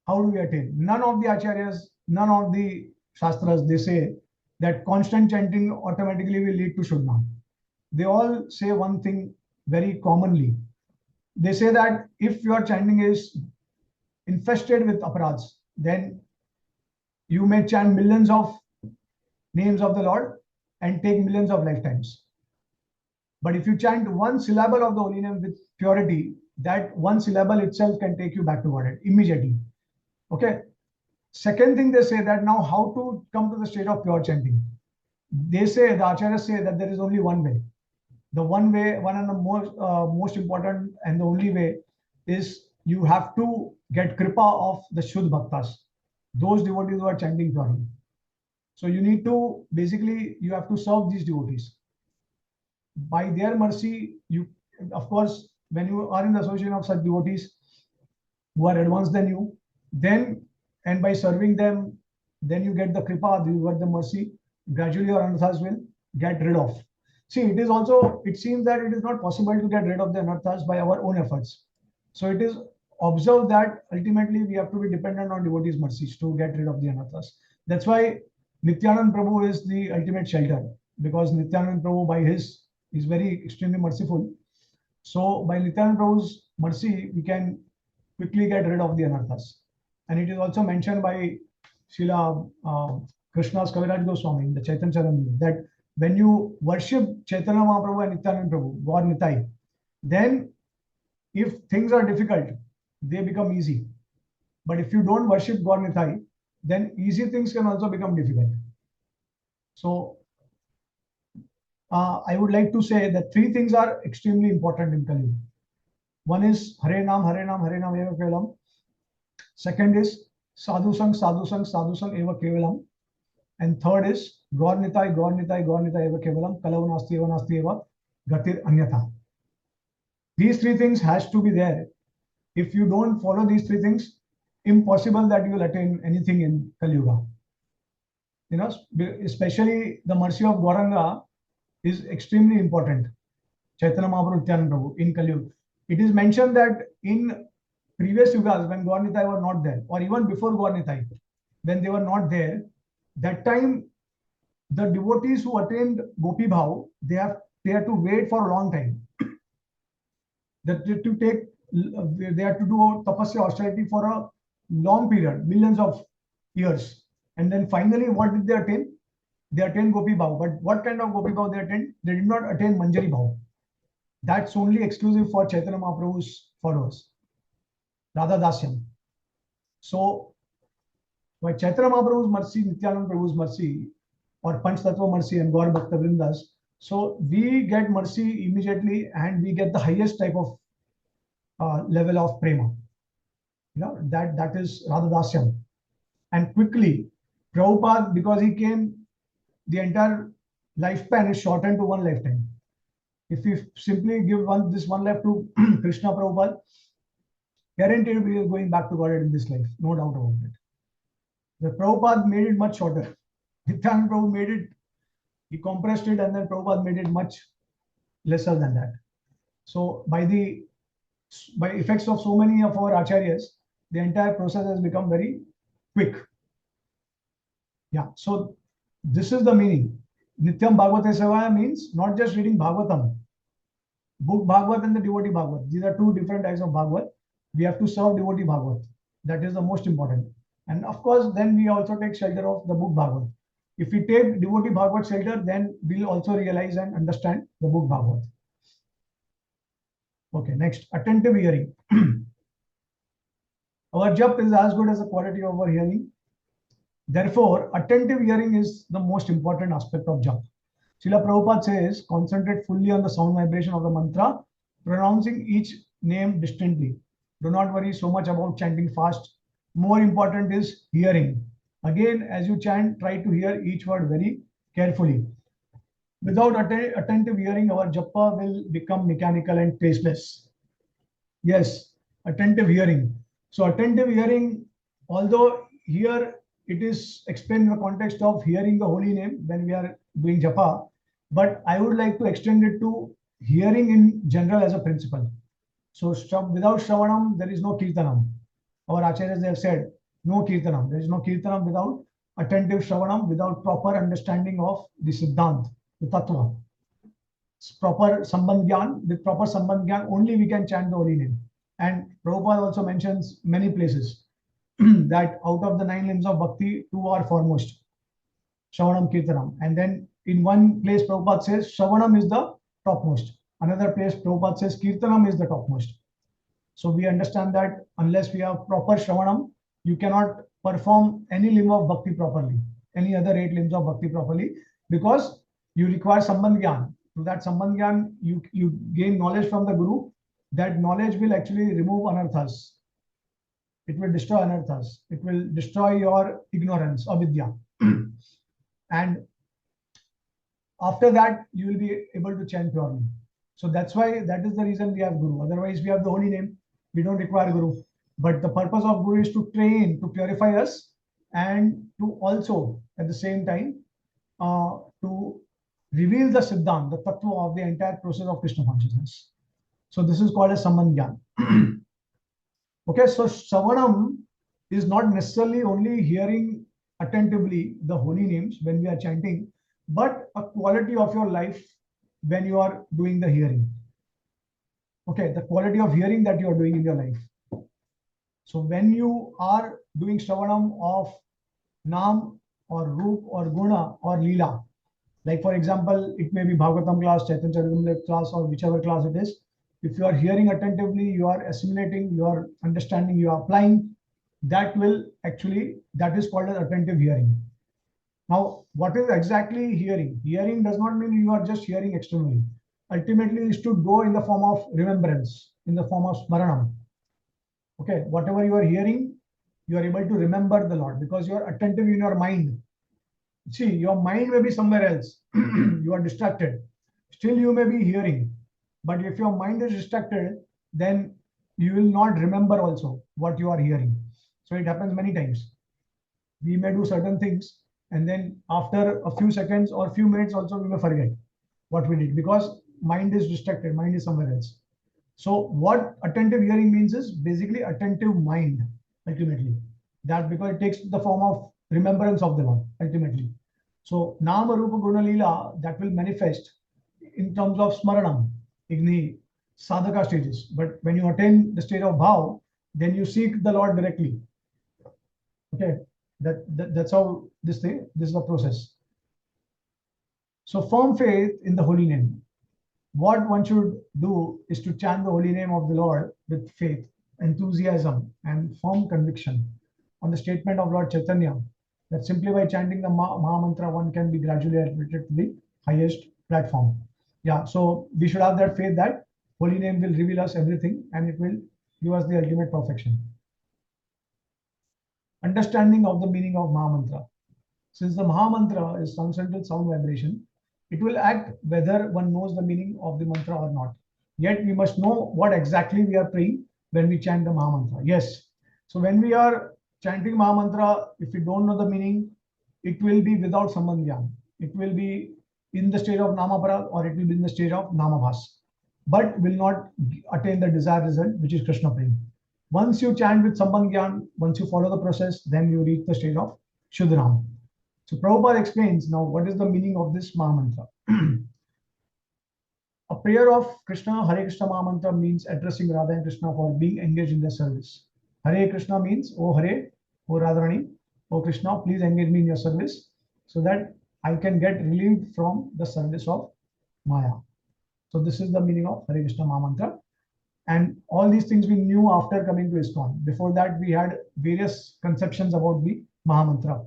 How do we attain? None of the acharyas, none of the shastras, they say that constant chanting automatically will lead to Shudhnam. They all say one thing very commonly. They say that if your chanting is infested with aparadhs, then you may chant millions of names of the Lord and take millions of lifetimes. But if you chant one syllable of the holy name with purity, that one syllable itself can take you back to Godhead immediately. Okay. Second thing they say that now how to come to the state of pure chanting. They say, the acharyas say that there is only one way. The one way, one and the most important and the only way is you have to get kripa of the Shuddh Bhaktas, those devotees who are chanting purely. So you need to, basically, you have to serve these devotees. By their mercy, you, of course, when you are in the association of such devotees who are advanced than you, then, and by serving them, then you get the kripa, you get the mercy, gradually your anarthas will get rid of. See, it is also, it seems that it is not possible to get rid of the anarthas by our own efforts. So it is observed that ultimately we have to be dependent on devotees' mercies to get rid of the anarthas. That's why Nityanand Prabhu is the ultimate shelter, because Nityanand Prabhu, by his, is very extremely merciful. So by Nityanand Prabhu's mercy, we can quickly get rid of the anarthas. And it is also mentioned by Srila Krishna's Kaviraj Goswami in the Chaitanya Charan that when you worship Chaitanya Mahaprabhu and Nityanand Prabhu, Gaur Nitai, then if things are difficult, they become easy. But if you don't worship Gaur Nitai, then easy things can also become difficult. So I would like to say that three things are extremely important in Kali. One is Hare Nam, Hare Nam, Hare Nam Eva Kevalam. Second is Sadhu Sang, Sadhu Sang, Sadhu Sang Eva Kevalam. And third is Gaur Nitai, Gaur Nitai, Gaur Nitai Eva Kevalam, Kalau Nasti Eva Nasti Eva Gatir Anyatha. These three things has to be there. If you don't follow these three things, impossible that you will attain anything in Kali Yuga. You know, especially the mercy of Gauranga is extremely important. Chaitanya Mahaprabhu, Nityananda Prabhu in Kali Yuga. It is mentioned that in previous yugas, when Gaur Nitai were not there, or even before Gaur Nitai, when they were not there, that time the devotees who attained Gopi Bhav, they have to wait for a long time. That to take, they have to do tapasya austerity for a long period, millions of years. And then finally, what did they attain? They attained Gopi Bhav. But what kind of Gopi Bhav they attained? They did not attain Manjari Bhav. That's only exclusive for Chaitanya Mahaprabhu's followers, Radha Dasyam. So, by Chaitanya Mahaprabhu's mercy, Nityananda Prabhu's mercy, or Panch Tattva mercy and Gaur Bhakta Vrindas, so we get mercy immediately and we get the highest type of level of prema. You know, that is Radha Dasyam. And quickly, Prabhupada, because he came, the entire lifespan is shortened to one lifetime. If we simply give this one life to Krishna Prabhupada, guaranteed we are going back to Godhead in this life, no doubt about it. The Prabhupada made it much shorter. Nityananda Prabhu made it, he compressed it, and then Prabhupada made it much lesser than that. So by the by effects of so many of our acharyas, the entire process has become very quick. Yeah, so this is the meaning. Nityam Bhagavate Sevaya means not just reading Bhagavatam, book Bhagavat and the devotee Bhagavat. These are two different types of Bhagavat. We have to serve devotee Bhagavat. That is the most important. And of course, then we also take shelter of the book Bhagavat. If we take devotee Bhagavat shelter, then we'll also realize and understand the book Bhagavat. Okay, next, attentive hearing. Our jap is as good as the quality of our hearing. Therefore, attentive hearing is the most important aspect of jap. Srila Prabhupada says, concentrate fully on the sound vibration of the mantra, pronouncing each name distinctly. Do not worry so much about chanting fast. More important is hearing. Again, as you chant, try to hear each word very carefully. Without attentive hearing, our japa will become mechanical and tasteless. Yes, attentive hearing. So attentive hearing, although here it is explained in the context of hearing the holy name when we are doing japa, but I would like to extend it to hearing in general as a principle. So without shravanam, there is no kirtanam. Our acharyas have said no kirtanam. There is no kirtanam without attentive shravanam, without proper understanding of the siddhant, the tattva. Proper sambandh gyan, with proper sambandh gyan, only we can chant the holy name. And Prabhupada also mentions many places that out of the 9 limbs of bhakti, 2 are foremost, Shravanam, Kirtanam. And then in one place, Prabhupada says Shravanam is the topmost. Another place, Prabhupada says Kirtanam is the topmost. So we understand that unless we have proper Shravanam, you cannot perform any limb of bhakti properly, any other 8 limbs of bhakti properly, because you require Sambandh Gyan. To that Sambandh Gyan, you gain knowledge from the Guru. That knowledge will actually remove anarthas. It will destroy anarthas. It will destroy your ignorance, avidya. And after that, you will be able to chant purely. So that's why, that is the reason we have Guru. Otherwise, we have the holy name. We don't require Guru. But the purpose of Guru is to train, to purify us, and to also, at the same time, to reveal the Siddhant, the Tattva of the entire process of Krishna consciousness. So this is called as Sambandh Gyan. Okay, so Savanam is not necessarily only hearing attentively the holy names when we are chanting, but a quality of your life when you are doing the hearing. Okay, the quality of hearing that you are doing in your life. So when you are doing Shravanam of Nam or Roop or Guna or Leela, like for example, it may be Bhagavatam class, Chaitanya Charitamrita class, or whichever class it is. If you are hearing attentively, you are assimilating, you are understanding, you are applying, that will actually, that is called as attentive hearing. Now, what is exactly hearing? Hearing does not mean you are just hearing externally. Ultimately, is to go in the form of remembrance, in the form of smaranam. Okay, whatever you are hearing, you are able to remember the Lord because you are attentive in your mind. See, your mind may be somewhere else. You are distracted. Still, you may be hearing. But if your mind is distracted, then you will not remember also what you are hearing. So it happens many times. We may do certain things, and then after a few seconds or few minutes also we may forget what we did because mind is distracted, mind is somewhere else. So what attentive hearing means is basically attentive mind, ultimately. That because it takes the form of remembrance of the Lord, ultimately. So Nama Rupa Guna Leela, that will manifest in terms of Smaranam, in the sadhaka stages. But when you attain the state of Bhav, then you seek the Lord directly. Okay, that's how this is the process. So firm faith in the holy name. What one should do is to chant the holy name of the Lord with faith, enthusiasm, and firm conviction on the statement of Lord Chaitanya that simply by chanting the Maha Mantra, one can be gradually admitted to the highest platform. Yeah, so we should have that faith that holy name will reveal us everything and it will give us the ultimate perfection. Understanding of the meaning of Maha Mantra. Since the Maha Mantra is transcendental sound vibration, it will act whether one knows the meaning of the mantra or not. Yet we must know what exactly we are praying when we chant the Maha Mantra. Yes. So when we are chanting Maha Mantra, if we don't know the meaning, it will be without Sambandh Gyan. It will be in the state of Nama Aparadh or it will be in the state of Namabhas. but will not attain the desired result, which is Krishna Prem. Once you chant with Sambandh Gyan, once you follow the process, then you reach the stage of Shuddharam. So Prabhupada explains now what is the meaning of this Mahamantra. A prayer of Krishna, Hare Krishna Mahamantra means addressing Radha and Krishna for being engaged in their service. Hare Krishna means, O Hare, O Radharani, O Krishna, please engage me in your service so that I can get relieved from the service of Maya. So this is the meaning of Hare Krishna Mahamantra. And all these things we knew after coming to ISKCON. Before that, we had various conceptions about the Mahamantra,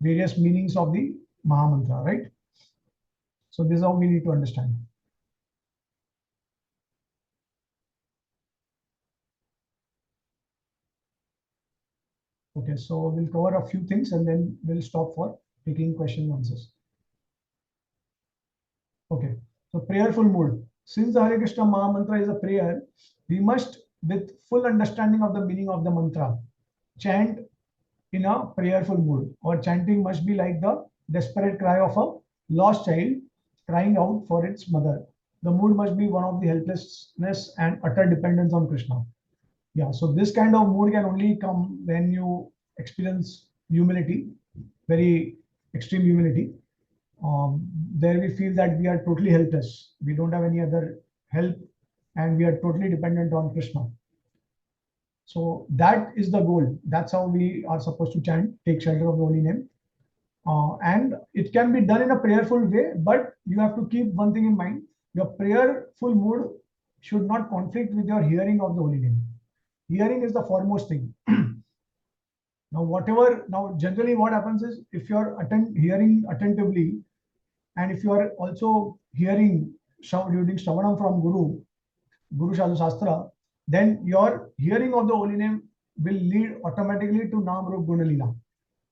various meanings of the Mahamantra, right? So this is how we need to understand. Okay, so we'll cover a few things and then we'll stop for taking question and answers. Okay, so prayerful mood. Since the Hare Krishna Maha Mantra is a prayer, we must, with full understanding of the meaning of the mantra, chant in a prayerful mood. Or chanting must be like the desperate cry of a lost child crying out for its mother. The mood must be one of the helplessness and utter dependence on Krishna. Yeah, so this kind of mood can only come when you experience humility, very extreme humility. There we feel that we are totally helpless. We don't have any other help and we are totally dependent on Krishna. So that is the goal. That's how we are supposed to chant, take shelter of the holy name. And it can be done in a prayerful way, but you have to keep one thing in mind. Your prayerful mood should not conflict with your hearing of the holy name. Hearing is the foremost thing. Now generally what happens is if you're hearing attentively, and if you are also hearing during Shravanam from Guru Sadhu Shastra, then your hearing of the holy name will lead automatically to Nam Rup Guna Lila.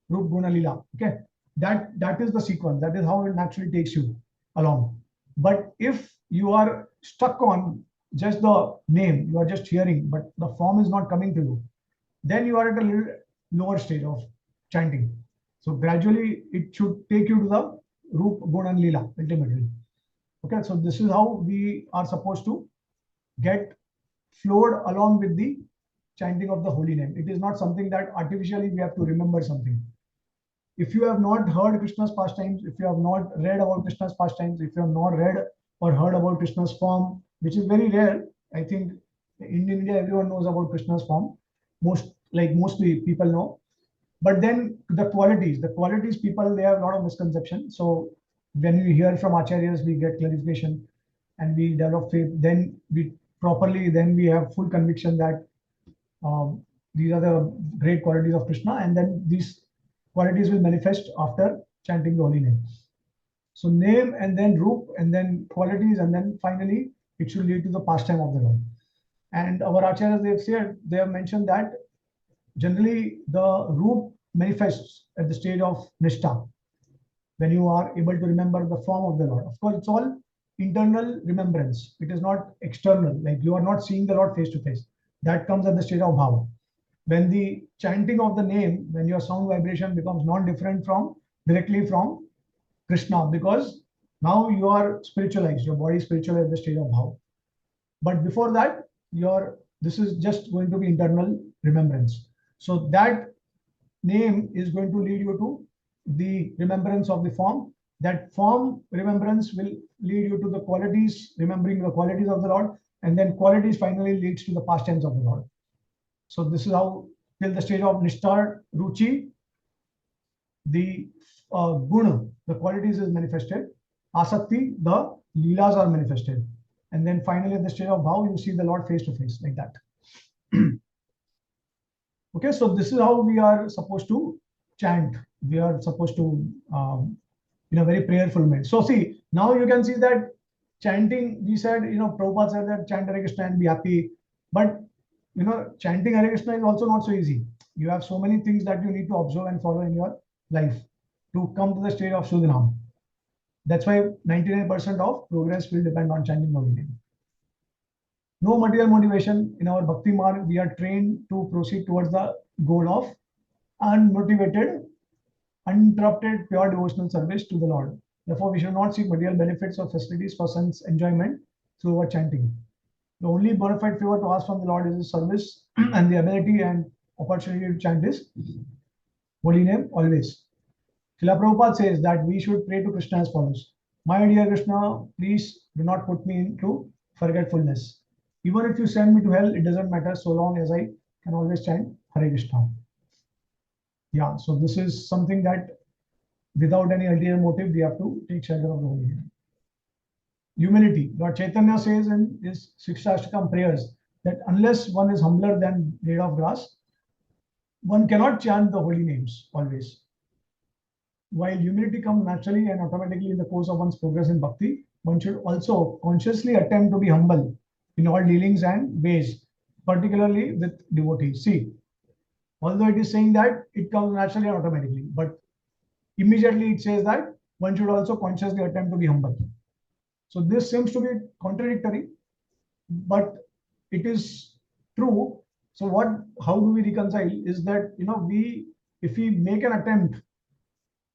Rup Guna Lila. Okay. That is the sequence. That is how it naturally takes you along. But if you are stuck on just the name, you are just hearing, but the form is not coming to you, then you are at a little lower stage of chanting. So gradually it should take you to the Rup Guna Lila ultimately. Okay, so this is how we are supposed to get flowed along with the chanting of the holy name. It is not something that artificially we have to remember something. If you have not heard Krishna's pastimes, if you have not read about Krishna's pastimes, if you have not read or heard about Krishna's form, which is very rare, I think in India everyone knows about Krishna's form. Mostly people know. But then the qualities people, they have a lot of misconception. So when we hear from acharyas, we get clarification and we develop faith. Then we have full conviction that these are the great qualities of Krishna, and then these qualities will manifest after chanting the holy name. So name and then roop and then qualities, and then finally it should lead to the pastime of the Lord. And our acharyas, they have mentioned that generally the roop manifests at the stage of nishtha, when you are able to remember the form of the Lord. Of course, it's all internal remembrance. It is not external, like you are not seeing the Lord face to face. That comes at the stage of bhava. When the chanting of the name, when your sound vibration becomes non-different from directly from Krishna, because now you are spiritualized, your body is spiritual at the stage of bhava. But before that, this is just going to be internal remembrance. So that name is going to lead you to the remembrance of the form. That form remembrance will lead you to the qualities, remembering the qualities of the Lord, and then qualities finally leads to the pastimes of the Lord. So this is how, till the stage of Nishtha, Ruchi, the guna, the qualities is manifested. Asakti, the leelas are manifested. And then finally at the stage of bhav, you see the Lord face to face, like that. Okay, so this is how we are supposed to chant. We are supposed to, in a very prayerful manner. So see, now you can see that chanting, we said, Prabhupada said that chant Hare Krishna and be happy. But, chanting Hare Krishna is also not so easy. You have so many things that you need to observe and follow in your life to come to the state of Shuddhanam. That's why 99% of progress will depend on chanting the holy name. No material motivation. In our Bhakti Marg, we are trained to proceed towards the goal of unmotivated, uninterrupted, pure devotional service to the Lord. Therefore, we should not seek material benefits or facilities for sense enjoyment through our chanting. The only bona fide favor to ask from the Lord is His service and the ability and opportunity to chant His holy name always. Srila Prabhupada says that we should pray to Krishna as follows: My dear Krishna, please do not put me into forgetfulness. Even if you send me to hell, it doesn't matter so long as I can always chant Hare Krishna. Yeah, so this is something that without any ulterior motive, we have to take shelter of the holy name. Humility. Lord Chaitanya says in his Sikshashtakam prayers that unless one is humbler than blade of grass, one cannot chant the holy names always. While humility comes naturally and automatically in the course of one's progress in bhakti, one should also consciously attempt to be humble in all dealings and ways, particularly with devotees. See, although it is saying that it comes naturally and automatically, but immediately it says that one should also consciously attempt to be humble. So this seems to be contradictory, but it is true. So what? How do we reconcile? Is that if we make an attempt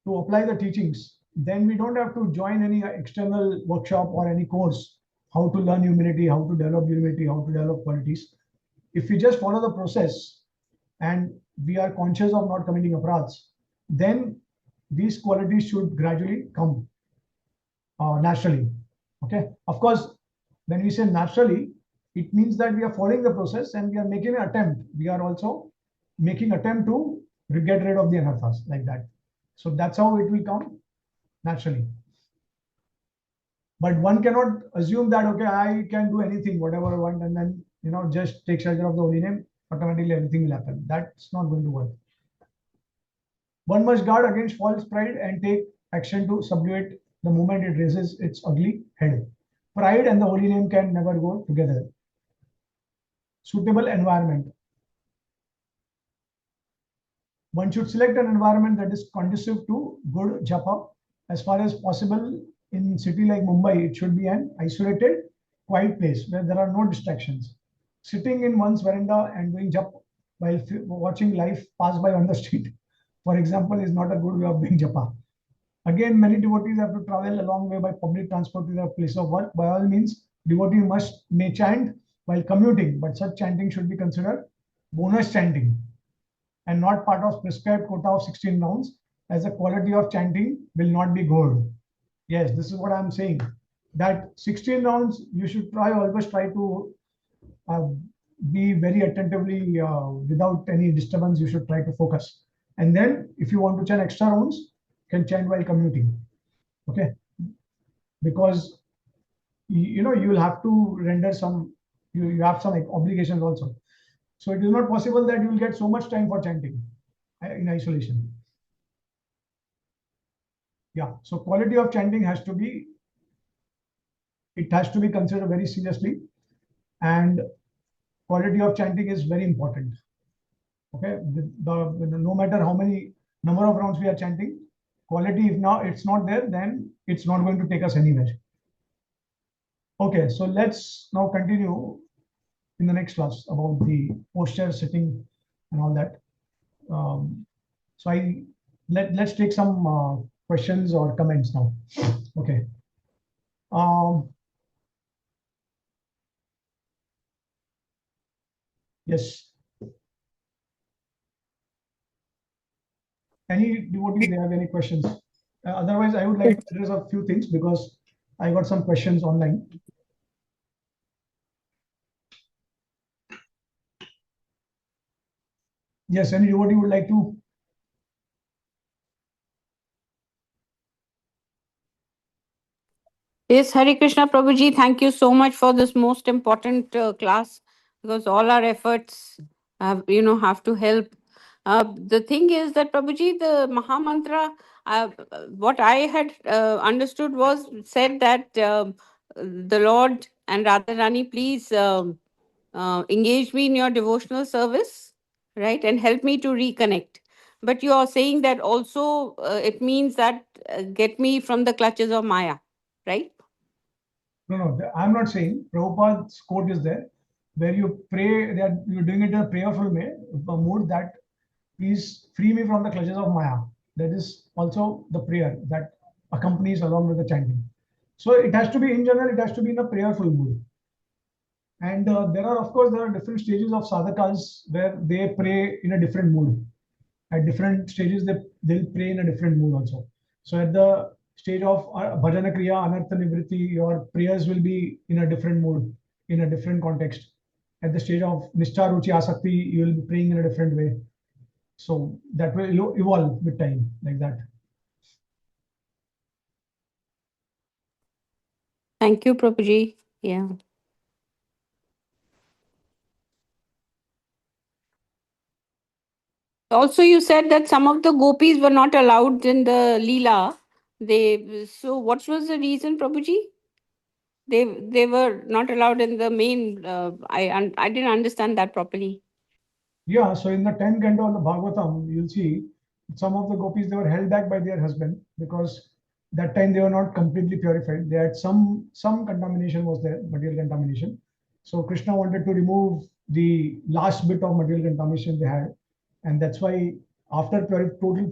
to apply the teachings, then we don't have to join any external workshop or any course how to learn humility, how to develop humility, how to develop qualities. If we just follow the process and we are conscious of not committing aparadhs, then these qualities should gradually come naturally. Okay, of course, when we say naturally, it means that we are following the process and we are making an attempt. We are also making attempt to get rid of the anarthas like that. So that's how it will come naturally. But one cannot assume that okay, I can do anything, whatever I want, and then just take shelter of the holy name, automatically everything will happen. That's not going to work. One must guard against false pride and take action to subdue it the moment it raises its ugly head. Pride and the holy name can never go together. Suitable environment. One should select an environment that is conducive to good japa. As far as possible, in city like Mumbai, it should be an isolated, quiet place where there are no distractions. Sitting in one's veranda and doing japa while watching life pass by on the street, for example, is not a good way of doing japa. Again, many devotees have to travel a long way by public transport to their place of work. By all means, devotee may chant while commuting, but such chanting should be considered bonus chanting and not part of prescribed quota of 16 rounds, as the quality of chanting will not be good. Yes, this is what I'm saying. That 16 rounds, you should always try to uh, be very attentively without any disturbance. You should try to focus. And then, if you want to chant extra rounds, you can chant while commuting. Okay, because you will have to render some. You have some like, obligations also. So it is not possible that you will get so much time for chanting in isolation. Yeah. So quality of chanting has to be considered very seriously, and quality of chanting is very important. Okay. No matter how many number of rounds we are chanting, quality if now it's not there, then it's not going to take us anywhere. Okay. So let's now continue in the next class about the posture, sitting, and all that. So let's take some questions or comments now. Okay. Um, yes. Any devotees, they have any questions? Otherwise, I would like to address a few things because I got some questions online. Yes, any devotee would like to? Yes, Hari Krishna Prabhuji, thank you so much for this most important class, because all our efforts have to help. The thing is that Prabhuji, the Maha Mantra, what I had understood was said that the Lord and Radha Rani, please engage me in your devotional service, right, and help me to reconnect. But you are saying that also it means that get me from the clutches of Maya, right? No. I'm not saying. Prabhupada's quote is there where you pray that you're doing it in a prayerful mood that please free me from the clutches of Maya. That is also the prayer that accompanies along with the chanting. So it has to be in general. It has to be in a prayerful mood. And there are different stages of sadhakas where they pray in a different mood. At different stages, they'll pray in a different mood also. So at the stage of bhajana kriya, anartha nivriti, your prayers will be in a different mood, in a different context. At the stage of nishtha ruchi asakti, you will be praying in a different way. So that will evolve with time, like that. Thank you, Prabhuji. Yeah. Also, you said that some of the gopis were not allowed in the Leela. What was the reason, Prabhuji? They were not allowed in the main. I didn't understand that properly. Yeah, so in the 10th canto of the Bhagavatam, you'll see some of the gopis, they were held back by their husband because that time they were not completely purified. They had some contamination was there, material contamination. So Krishna wanted to remove the last bit of material contamination they had, and that's why after totally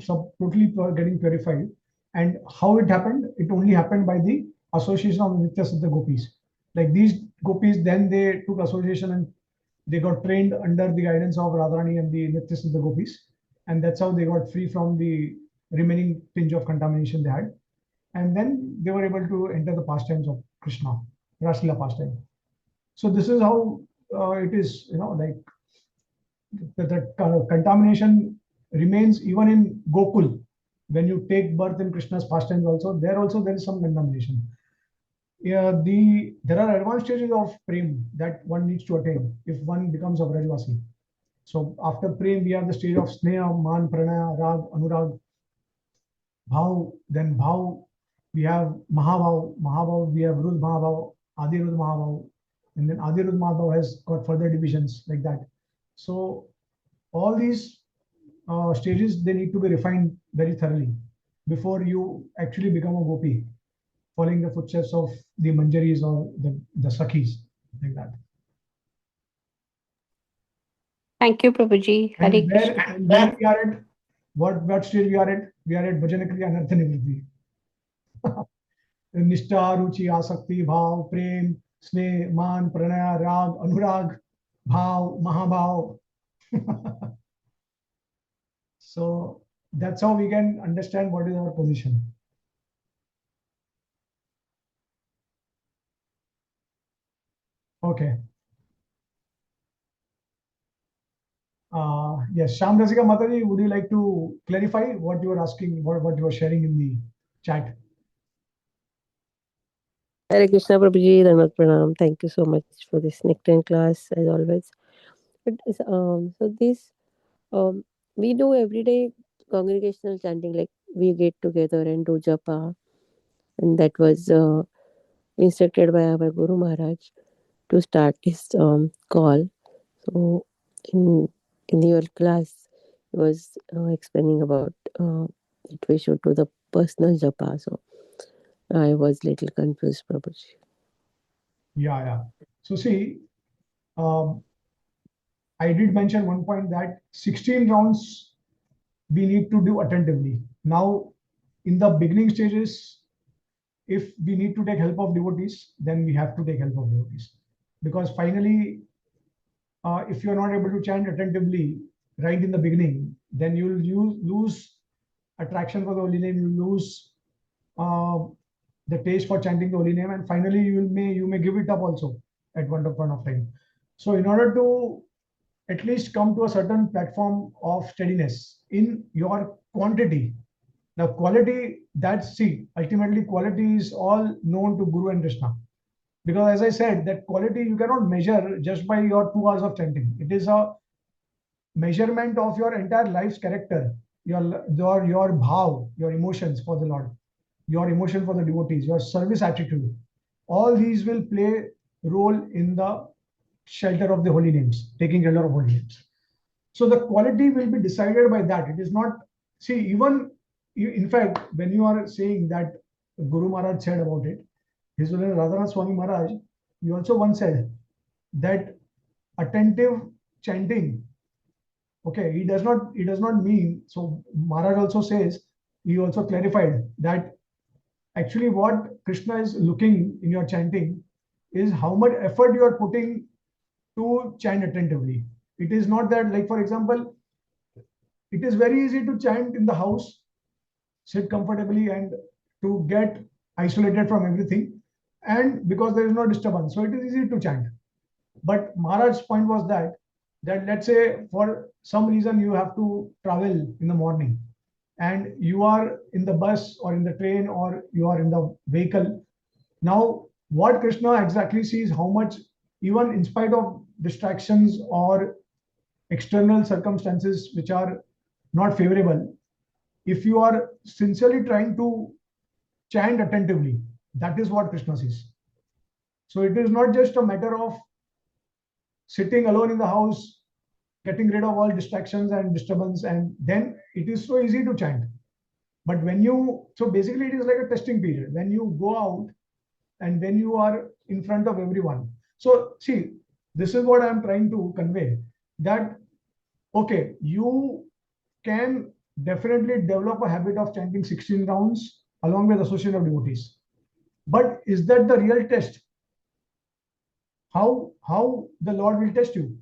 getting purified, and how it happened, it only happened by the association of Nitya Siddha gopis. Like these gopis, then they took association and they got trained under the guidance of Radharani and the Nitya Siddha gopis, and that's how they got free from the remaining pinch of contamination they had. And then they were able to enter the pastimes of Krishna, Raslila pastime. So this is how it is, like the contamination remains even in Gokul. When you take birth in Krishna's pastimes, also there is some contamination. Yeah, there are advanced stages of prem that one needs to attain if one becomes a Vrajvasi. So after prem, we have the stage of sneha, man, pranaya, rag, anurag, bhav. Then bhav, we have mahabhav. Mahabhav, we have rud mahabhav, adi rud mahabhav, and then adi rud mahabhav has got further divisions like that. So all these stages, they need to be refined very thoroughly before you actually become a gopi, following the footsteps of the manjaris or the sakhis, like that. Thank you, Prabhuji. Hare Krishna. And where we are at, what stage we are at? We are at Bhajana Kriya Anartha Nivritti. निष्ठा रुचि आसक्ति भाव प्रेम स्नेह मान प्रणय राग अनुराग भाव महाभाव. So that's how we can understand what is our position. Okay. Yes, Sham Rasika Mataji, would you like to clarify what you were asking, what you were sharing in the chat? Hare Krishna Prabhuji, Dhanvat Pranam. Thank you so much for this nectar class as always. So this we do everyday congregational chanting, like we get together and do japa, and that was instructed by our Guru Maharaj to start this call. So in your class, he was explaining about that we should do the personal japa. So I was little confused, Prabhuji. Yeah. So see, um, I did mention one point that 16 rounds we need to do attentively. Now, in the beginning stages, if we need to take help of devotees, then we have to take help of devotees. Because finally, if you're not able to chant attentively right in the beginning, then you'll lose attraction for the holy name, you lose uh, the taste for chanting the holy name, and finally you may give it up also at one point of time. So in order to at least come to a certain platform of steadiness in your quantity. Now, quality, ultimately quality is all known to Guru and Krishna. Because as I said, that quality you cannot measure just by your 2 hours of chanting. It is a measurement of your entire life's character, your bhav, your emotions for the Lord, your emotion for the devotees, your service attitude. All these will play role in the shelter of the holy names, taking shelter of holy names. So the quality will be decided by that. It is not, in fact, when you are saying that Guru Maharaj said about it, His Holiness Radhanath Swami Maharaj, he also once said that attentive chanting, okay, he does not mean, so Maharaj also says, he also clarified that actually what Krishna is looking in your chanting is how much effort you are putting to chant attentively. It is not that, like, for example, it is very easy to chant in the house, sit comfortably, and to get isolated from everything, and because there is no disturbance, so it is easy to chant. But Maharaj's point was that let's say for some reason you have to travel in the morning, and you are in the bus or in the train or you are in the vehicle. Now, what Krishna exactly sees, how much, even in spite of distractions or external circumstances which are not favorable, if you are sincerely trying to chant attentively, that is what Krishna sees. So it is not just a matter of sitting alone in the house, getting rid of all distractions and disturbance, and then it is so easy to chant. But when you, so basically it is like a testing period. When you go out and when you are in front of everyone. So see, this is what I'm trying to convey, that okay, you can definitely develop a habit of chanting 16 rounds along with association of devotees. But is that the real test? How the Lord will test you?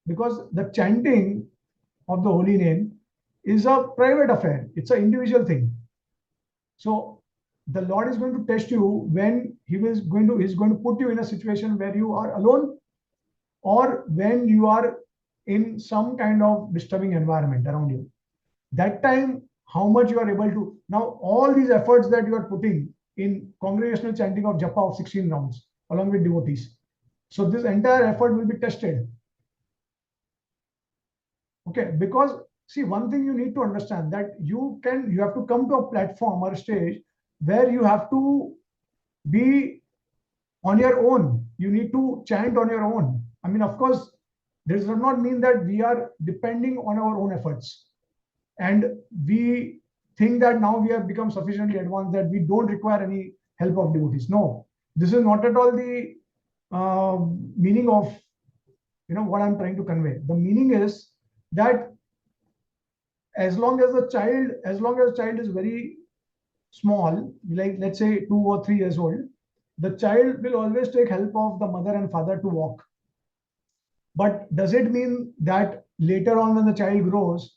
Because the chanting of the holy name is a private affair. It's an individual thing. So the Lord is going to test you when he's going to put you in a situation where you are alone, or when you are in some kind of disturbing environment around you. That time, how much you are able to, now all these efforts that you are putting in congregational chanting of japa of 16 rounds along with devotees, so this entire effort will be tested. Okay, because see, one thing you need to understand, that you have to come to a platform or a stage where you have to be on your own. You need to chant on your own. I mean, of course, this does not mean that we are depending on our own efforts and we think that now we have become sufficiently advanced that we don't require any help of devotees. No, this is not at all the meaning of what I'm trying to convey. The meaning is that as long as the child is very small, like let's say 2 or 3 years old, the child will always take help of the mother and father to walk. But does it mean that later on when the child grows,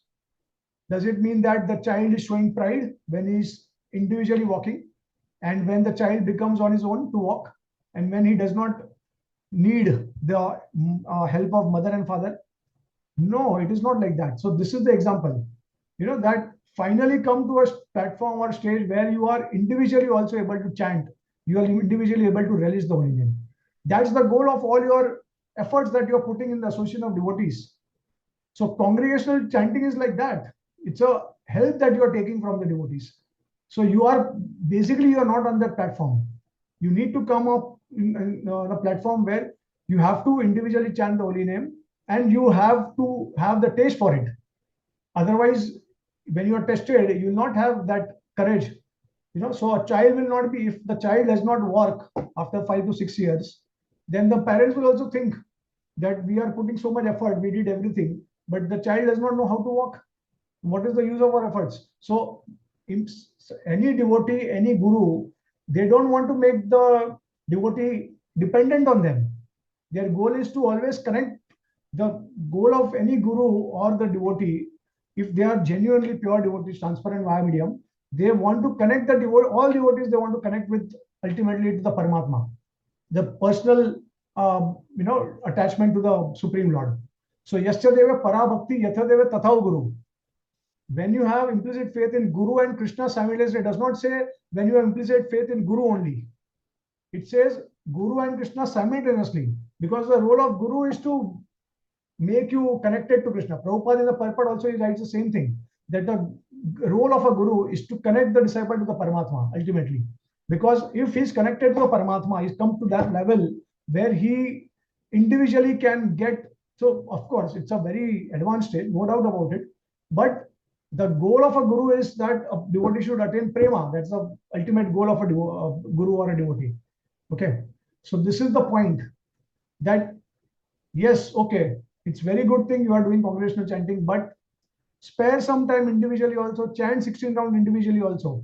does it mean that the child is showing pride when he's individually walking, and when the child becomes on his own to walk, and when he does not need the help of mother and father? No, it is not like that. So this is the example, that finally come to a platform or stage where you are individually also able to chant. You are individually able to relish the holy name. That's the goal of all your efforts that you're putting in the association of devotees. So congregational chanting is like that. It's a help that you are taking from the devotees. So you are not on that platform. You need to come up in a platform where you have to individually chant the holy name, and you have to have the taste for it. Otherwise, when you are tested, you will not have that courage. So a child will not be, if the child does not work after 5 to 6 years, then the parents will also think that we are putting so much effort, we did everything, but the child does not know how to walk. What is the use of our efforts? So any devotee, any guru, they don't want to make the devotee dependent on them. Their goal is to always connect. The goal of any guru or the devotee, if they are genuinely pure devotees, transparent via medium, they want to connect all devotees, they want to connect with ultimately to the Paramatma, the personal attachment to the Supreme Lord. So yastadeva para bhakti yathadeva tathao guru. When you have implicit faith in Guru and Krishna simultaneously, it does not say when you have implicit faith in Guru only. It says Guru and Krishna simultaneously, because the role of Guru is to make you connected to Krishna. Prabhupada in the purport also he writes the same thing, that the role of a guru is to connect the disciple to the Paramatma ultimately. Because if he's connected to the Paramatma, he's come to that level where he individually can get. So of course, it's a very advanced state, no doubt about it. But the goal of a guru is that a devotee should attain prema. That's the ultimate goal of a guru or a devotee. Okay. So this is the point, that yes, okay, it's very good thing you are doing congregational chanting, but spare some time individually also, chant 16 rounds individually also,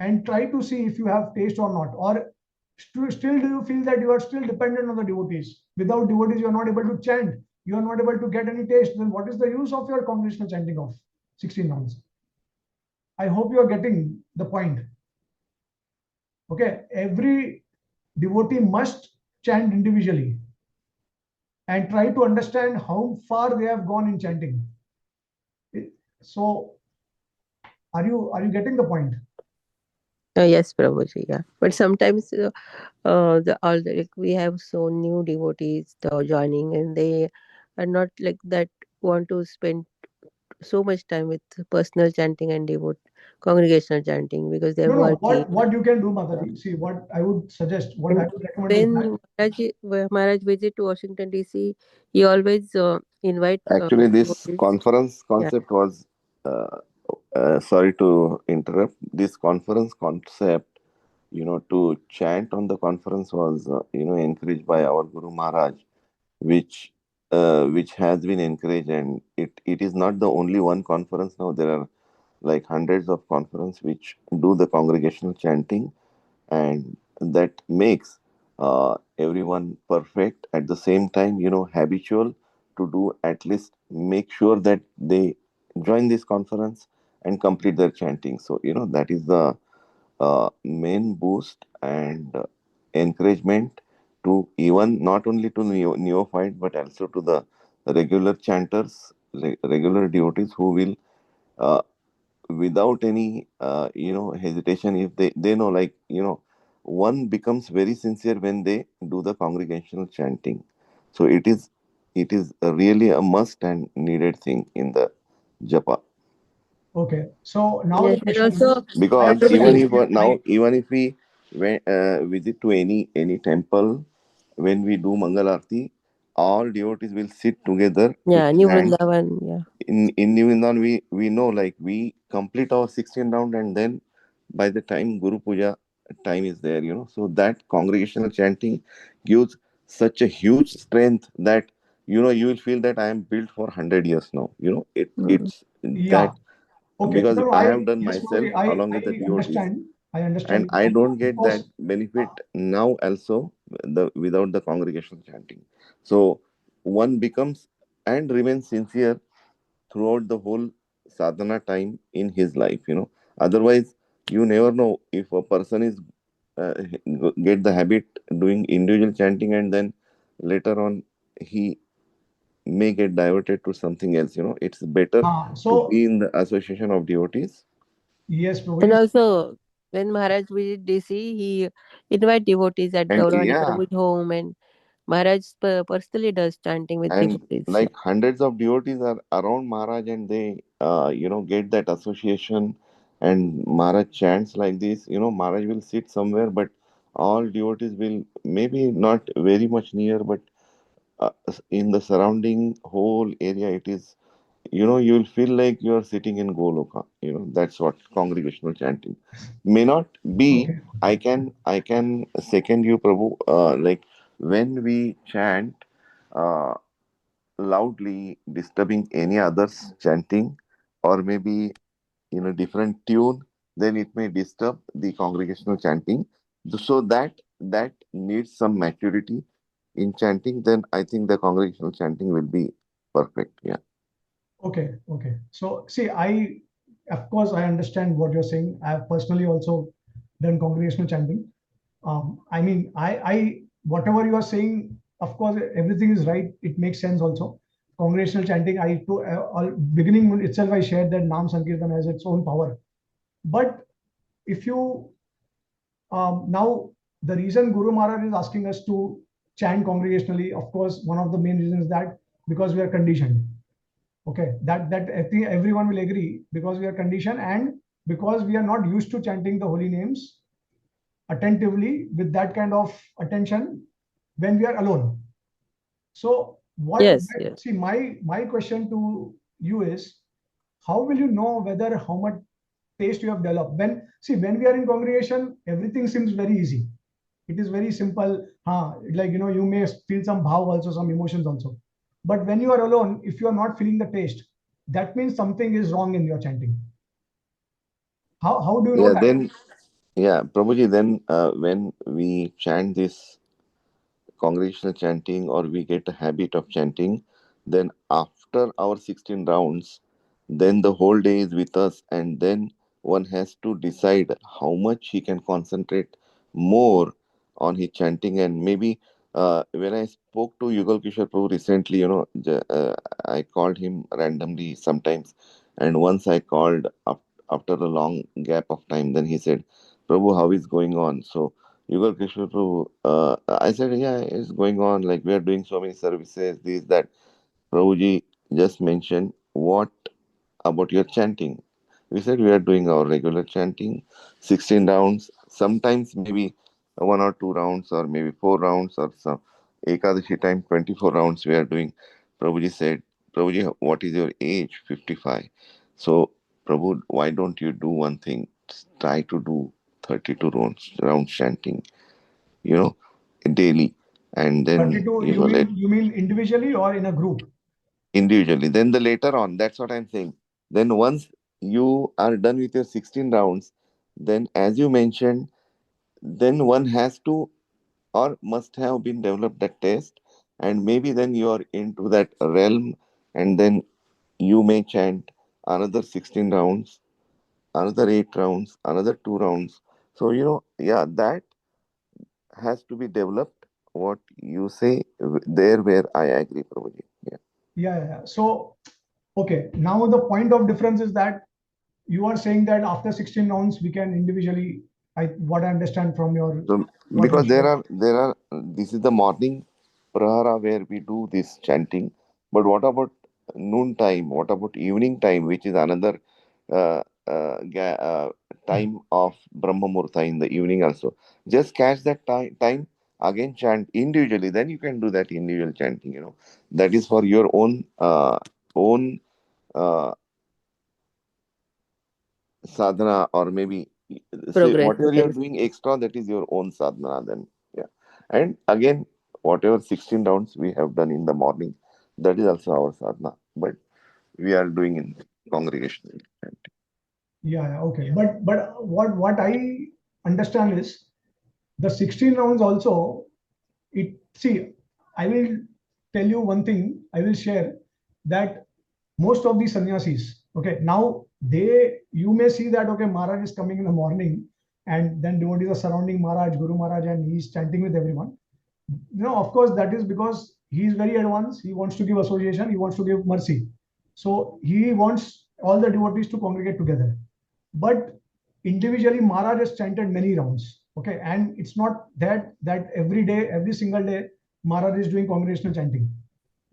and try to see if you have taste or not. Or Still, do you feel that you are still dependent on the devotees? Without devotees, you are not able to chant. You are not able to get any taste. Then what is the use of your congregational chanting of 16 rounds? I hope you are getting the point. Okay, every devotee must chant individually and try to understand how far they have gone in chanting. So, are you getting the point? Yes, Prabhuji, yeah. But sometimes the all the, like, we have so new devotees joining, and they are not like that want to spend so much time with personal chanting and devote congregational chanting because they're No, no. working. What you can do, Yeah. Mataji? See, what I would suggest, what I And would recommend is that. when Maharaj visit to Washington DC, he always invite Actually, this devotees. conference Yeah. concept was, uh, sorry to interrupt, this conference concept, to chant on the conference was, encouraged by our Guru Maharaj, which has been encouraged, and it is not the only one conference now. There are like hundreds of conference which do the congregational chanting, and that makes everyone perfect at the same time, habitual to do, at least make sure that they join this conference and complete their chanting. So that is the main boost and encouragement to, even not only to neophyte, but also to the regular chanters, regular devotees who will, uh, without any hesitation, if they know, like, one becomes very sincere when they do the congregational chanting. So it is really a must and needed thing in the japa. Okay. So now the Yes, and question is, also I Because understand. Prabhuji. even if we visit to any temple, when we do mangal arti, all devotees will sit together to Yeah, New chant. Vrindavan. Yeah. In New Zealand, we know, like, we complete our 16 round, and then by the time Guru Puja time is there, so that congregational chanting gives such a huge strength that you will feel that I am built for 100 years now. Mm. It's Yeah. that, Okay. because No, no. I have done Yes, myself Murali, along I with the devotees, understand. I and understand. I don't Of get that course. benefit now also, without the congregational chanting. So one becomes and remains sincere throughout the whole sadhana time in his life. Otherwise, you never know if a person is uh, get the habit doing individual chanting, and then later on he may get diverted to something else. It's better to So be in the association of devotees. yes, And Prabhuji. also, when Maharaj visit DC, he invite devotees at And Gaurani yeah, Prabhu's home, and Maharaj personally does chanting with and devotees. Yeah. like hundreds of devotees are around Maharaj, and they get that association, and Maharaj chants like this. Maharaj will sit somewhere, but all devotees will maybe not very much near, but in the surrounding whole area, it is, you'll feel like you're sitting in Goloka. That's what congregational chanting may not be. Okay. I can second you, Prabhu. Like, when we chant uh, loudly, disturbing any others chanting, or maybe in a different tune, then it may disturb the congregational chanting. So that needs some maturity in chanting. Then I think the congregational chanting will be perfect. Yeah. Okay. Okay. So see, of course, I understand what you're saying. I have personally also done congregational chanting. I mean, whatever you are saying, of course, everything is right. It makes sense also. Congregational chanting, beginning itself, I shared that Nam Sankirtan has its own power. But if you now the reason Guru Maharaj is asking us to chant congregationally, of course, one of the main reasons is that because we are conditioned. Okay, that I think everyone will agree, because we are conditioned and because we are not used to chanting the holy names attentively with that kind of attention when we are alone. So Yes, yes. see, my question to you is, how will you know whether how much taste you have developed? When we are in congregation, everything seems very easy. It is very simple. Like, you may feel some bhav also, some emotions also. But when you are alone, if you are not feeling the taste, that means something is wrong in your chanting. How do you know Yeah. that? Yeah, Prabhuji, then when we chant this congregational chanting or we get a habit of chanting, then after our 16 rounds, then the whole day is with us, and then one has to decide how much he can concentrate more on his chanting. And maybe when I spoke to Yugal Kishore Prabhu recently, I called him randomly sometimes, and once I called after a long gap of time, then he said, Prabhu, how is going on? So Yugal Kishore Prabhu, I said, yeah, it's going on. Like we are doing so many services, this, that. Prabhuji just mentioned, what about your chanting? We said we are doing our regular chanting, 16 rounds, sometimes maybe 1 or 2 rounds, or maybe 4 rounds, or some Ekadashi time, 24 rounds we are doing. Prabhuji said, Prabhuji, what is your age? 55. So, Prabhu, why don't you do one thing? Try to do 32 rounds chanting, you know, daily. And then, 32, you mean individually or in a group? individually. Then the later on, that's what I'm saying. Then once you are done with your 16 rounds, then as you mentioned, then one has to or must have been developed that test, and maybe then you are into that realm, and then you may chant another 16 rounds, another 8 rounds, another 2 rounds. So, yeah, that has to be developed. What you say there, where I agree, Prabhuji. Yeah. Yeah. So, okay. Now the point of difference is that you are saying that after 16 rounds we can individually. What I understand from your So what you because there shared. are there are this is the morning prahara where we do this chanting. But what about noon time? What about evening time, which is another time of Brahma Murtha in the evening also? Just catch that time again, chant individually. Then you can do that individual chanting. That is for your own uh, sadhana, or maybe say Progress, whatever you're yes. doing extra, that is your own sadhana then. Yeah. And again, whatever 16 rounds we have done in the morning, that is also our sadhana, but we are doing in congregation. Yeah. Okay. But what I understand is the 16 rounds also. It see, I will tell you one thing. I will share that most of the sannyasis, okay, now you may see that okay, Maharaj is coming in the morning, and then devotees are surrounding Maharaj, Guru Maharaj, and he's chanting with everyone. Of course, that is because he is very advanced. He wants to give association. He wants to give mercy. So he wants all the devotees to congregate together. But individually, Maharaj has chanted many rounds. Okay, and it's not that every day, every single day, Maharaj is doing congregational chanting.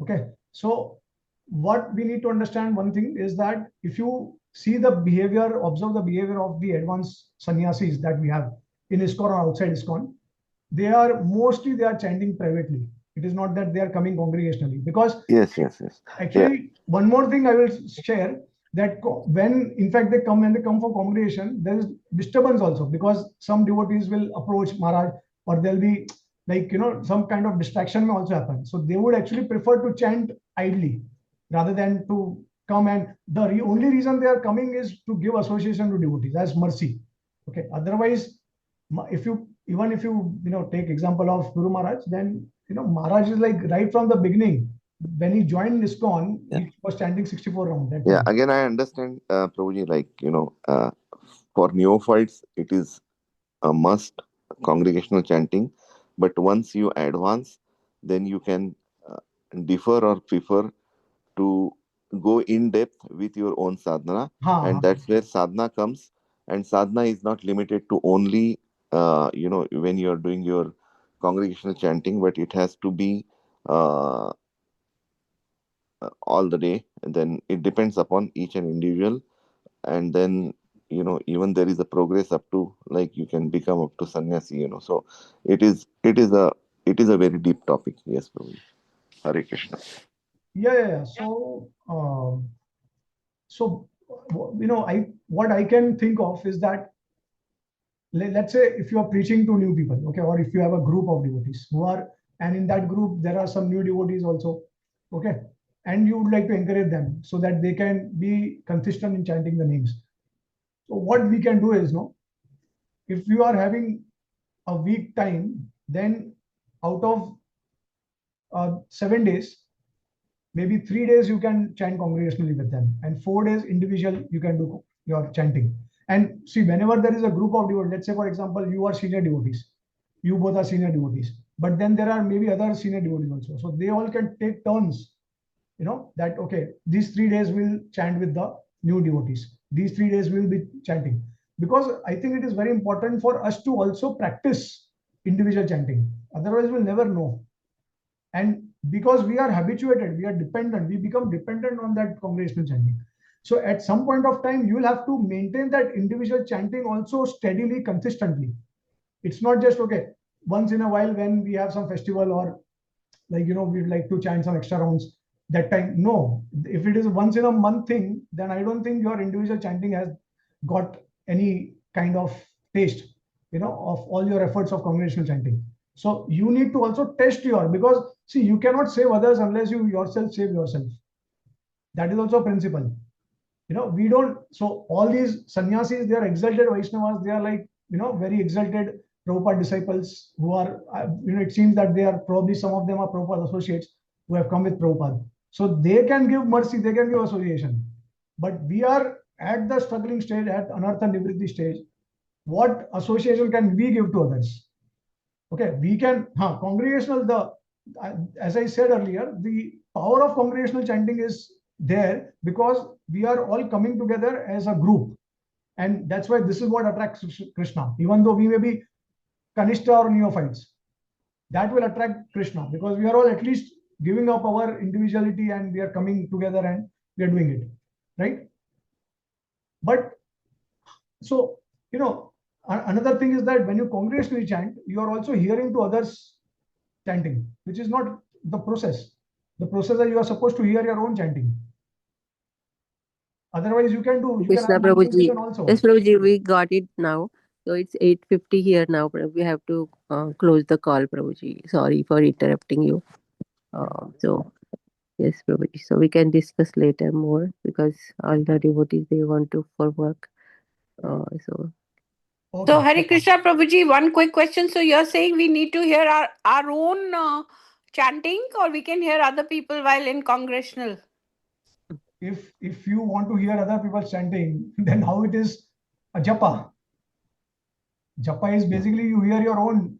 Okay, so what we need to understand one thing is that if you see the behavior, observe the behavior of the advanced sannyasis that we have in ISKCON or outside ISKCON, they are chanting privately. It is not that they are coming congregationally, because Yes, yes, yes. Yeah, actually one more thing I will share, that when they come for congregation, there is disturbance also, because some devotees will approach Maharaj, or there'll be some kind of distraction may also happen. So they would actually prefer to chant idly rather than to come, and the only reason they are coming is to give association to devotees as mercy. Okay, otherwise, if you even if you take example of Guru Maharaj, then Maharaj is like right from the beginning. When he joined ISKCON, yeah. he was chanting 64 round that Yeah, time. again, I understand, Prabhuji, like, for neophytes, it is a must congregational chanting. But once you advance, then you can uh, defer or prefer to go in depth with your own sadhana, Ha, and ha. that's where sadhana comes. And sadhana is not limited to only when you are doing your congregational chanting, but it has to be uh, all the day. And then it depends upon each and individual. And then even there is a progress up to, like, you can become up to sannyasi. So it is a very deep topic. Yes, Prabhu. Hare Krishna. Yeah. So I what I can think of is that, let's say if you are preaching to new people, okay, or if you have a group of devotees who are, and in that group there are some new devotees also, okay, and you would like to encourage them so that they can be consistent in chanting the names. So what we can do is, no, if you are having a week time, then out of 7 days, maybe 3 days you can chant congregationally with them, and 4 days individual you can do your chanting. And see, whenever there is a group of devotees, let's say for example, you are senior devotees, you both are senior devotees, but then there are maybe other senior devotees also. So they all can take turns, that okay, these 3 days will chant with the new devotees. These 3 days will be chanting. Because I think it is very important for us to also practice individual chanting. Otherwise, we'll never know. And because we are habituated, we are dependent, we become dependent on that congregational chanting. So at some point of time, you will have to maintain that individual chanting also steadily, consistently. It's not just okay, once in a while when we have some festival, or we'd like to chant some extra rounds that time. No, if it is once in a month thing, then I don't think your individual chanting has got any kind of taste, of all your efforts of congregational chanting. So you need to also test because see, you cannot save others unless you yourself save yourself. That is also a principle. We don't. So all these sannyasis, they are exalted Vaishnavas. They are like, very exalted Prabhupada disciples who are, it seems that they are probably, some of them are Prabhupada associates who have come with Prabhupada. So they can give mercy, they can give association. But we are at the struggling stage, at anartha nivritti stage. What association can we give to others? Okay, we can, congregational, as I said earlier, the power of congregational chanting is there because we are all coming together as a group. And that's why this is what attracts Krishna. Even though we may be Kanishta or neophytes, that will attract Krishna because we are all at least giving up our individuality and we are coming together and we are doing it, right? But so, another thing is that when you congregationally chant, you are also hearing to others chanting, which is not the process. The process that you are supposed to hear your own chanting. Otherwise, you can Krishna have Prabhuji. kirtan also. Yes, Prabhuji, we got it now. So it's 8:50 here now. We have to close the call, Prabhuji. Sorry for interrupting you. So yes, Prabhuji. So we can discuss later more because all the devotees, they want to for work. So Okay. So, Hare Krishna Prabhuji, one quick question. So, you're saying we need to hear our own chanting, or we can hear other people while in congregational? If you want to hear other people chanting, then how it is a japa? Japa is basically you hear your own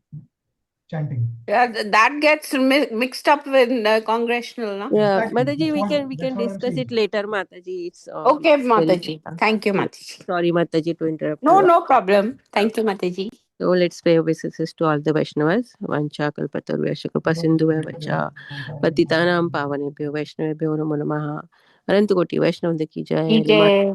chanting. Yeah, that gets mixed up with congregational, no? yeah, Exactly. Mataji, we can That's what I'm discuss saying. it later, Mataji. It's Okay, very Mataji. Thank you, Mataji. sorry, Mataji, to interrupt No, you. no problem. Thank you, Mataji. So let's pay obeisances to all the Vaishnavas. Vancha kalpatarvesha kripa sindhu vacha patitanam pavanebhyo Vaishnavebhyo namo namaha. Anantakoti Vaishnava ki jai. Ki jai.